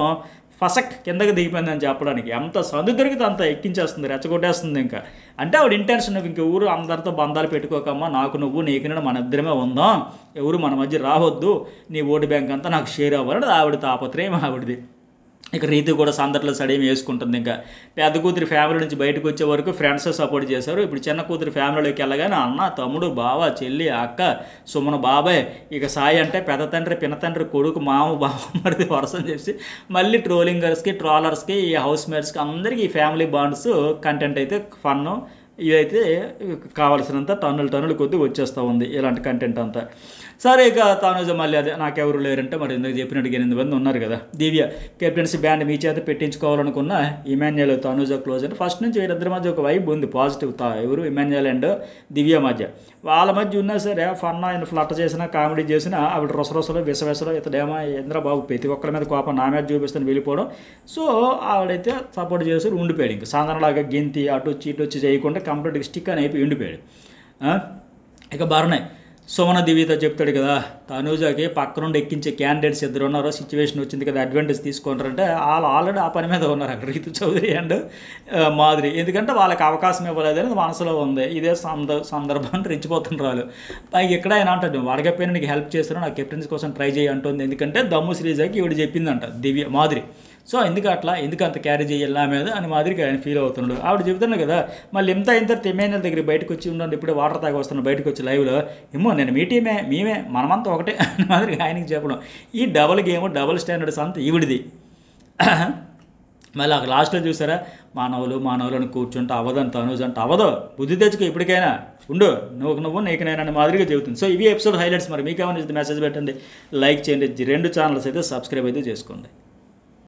ఫసక్ కిందకి దిగిపోయిందని చెప్పడానికి ఎంత సందు దొరికితే అంత ఎక్కించేస్తుంది, రెచ్చగొట్టేస్తుంది. ఇంకా అంటే ఆవిడ ఇంటెన్షన్ ఇంక ఊరు అందరితో బంధాలు పెట్టుకోకమ్మా, నాకు నువ్వు నీకు మన ఇద్దరమే ఉందాం, ఎవరు మన మధ్య రావద్దు, నీ ఓటు బ్యాంక్ అంతా నాకు షేర్ అవ్వాలని ఆవిడ తాపత్రయం ఆవిడది. ఇక రీతి కూడా సందట్లో సడేమి వేసుకుంటుంది. ఇంకా పెద్ద కూతురి ఫ్యామిలీ నుంచి బయటకు వచ్చే వరకు ఫ్రెండ్స్ సపోర్ట్ చేశారు. ఇప్పుడు చిన్న కూతురి ఫ్యామిలీలోకి వెళ్ళగానే అన్న, తమ్ముడు, బావ, చెల్లి, అక్క, సుమన, బాబాయ్, ఇక సాయి అంటే పెద్ద తండ్రి, పిన్న తండ్రి, కొడుకు, మామ, బావ మరిది వరుసని చేసి మళ్ళీ ట్రోలింగర్స్కి, ట్రాలర్స్కి, ఈ హౌస్ మేట్స్కి అందరికీ ఈ ఫ్యామిలీ బాండ్స్ కంటెంట్ అయితే ఫన్ను ఇవైతే కావాల్సినంత టన్నులు కొద్దీ వచ్చేస్తూ ఉంది ఇలాంటి కంటెంట్ అంతా. సరే ఇక తనూజ మళ్ళీ అదే నాకెవరు లేరంటే మరి ఎందుకు చెప్పినట్టుగా 8 మంది ఉన్నారు కదా. దివ్య కెప్టెన్సీ బ్యాండ్ మీ చేత పెట్టించుకోవాలనుకున్న ఇమాన్యుయల్ తనూజ క్లోజ్ అంటే ఫస్ట్ నుంచి వీళ్ళిద్దరి మధ్య ఒక వైబ్ ఉంది పాజిటివ్. ఎవరు ఇమాన్యుయల్ అండ్ దివ్య మధ్య వాళ్ళ మధ్య ఉన్నా సరే ఫన్ ఆయన ఫ్లట్ చేసినా కామెడీ చేసినా ఆవిడ రొసరొసలు విసవిసలు ఇతడేమో ఇంద్రబాబు ప్రతి ఒక్కరి మీద కోపం నా మీద చూపిస్తాను వెళ్ళిపోవడం. సో ఆవిడైతే సపోర్ట్ చేసి ఉండిపోయాడు. ఇంకా సాధారణలాగా గింతి అటు వచ్చి చేయకుండా కంప్లీట్గా స్టిక్ అని అయిపోయి ఉండిపోయాడు. ఇక భరణి సుమన దివ్యతో చెప్తాడు కదా, తనూజకి పక్క నుండి ఎక్కించే క్యాండిడేట్స్ 2 ఉన్నారో, సిచ్యువేషన్ వచ్చింది కదా అడ్వాంటేజ్ తీసుకుంటారంటే వాళ్ళు ఆల్రెడీ ఆ పని మీద ఉన్నారు అక్కడ రీతు చౌదరి అండ్ మాధురి. ఎందుకంటే వాళ్ళకి అవకాశం ఇవ్వలేదని మనసులో ఉంది. ఇదే సందర్భాన్ని రెచ్చిపోతున్నారు వాళ్ళు. పైకి ఎక్కడ ఆయన అంటాడు వడగపోయిన నీకు హెల్ప్ చేస్తాను, నాకు కెప్టెన్సీ కోసం ట్రై చేయి అంటుంది. ఎందుకంటే దమ్ము శ్రీజాకి ఇవిడ చెప్పిందంట మాధురి. సో ఎందుకు అంత క్యారీ చేయాలి నా మీద అని మాదిరికి ఆయన ఫీల్ అవుతున్నాడు. ఆవిడ చెబుతున్నాడు కదా మళ్ళీ ఇంత తెమేనల్ దగ్గర బయటకు వచ్చి ఉండండి, ఇప్పుడే వాటర్ తాగి వస్తున్నాడు బయటకు వచ్చి లైవ్లో, ఏమో నేను మీ టీమే మేమే మనమంతా ఒకటే అని మాదిరికి ఆయనకి చెప్పడం. ఈ డబుల్ గేమ్ డబుల్ స్టాండర్డ్స్ అంతా ఈవిడిది. మళ్ళీ అక్కడ లాస్ట్లో చూసారా మానవులు అని కూర్చుంటే అవ్వదని తనూజ అంటే అవ్వదు, బుద్ధి తెచ్చుకో ఇప్పటికైనా ఉండు, నువ్వు నీకు నేను మాదిరిగా చెబుతుంది. సో ఇవి ఎపిసోడ్ హైలైట్స్. మరి మీకు ఏమైనా మెసేజ్ పెట్టండి, లైక్ చేయండి, 2 ఛానల్స్ అయితే సబ్స్క్రైబ్ అయితే చేసుకోండి.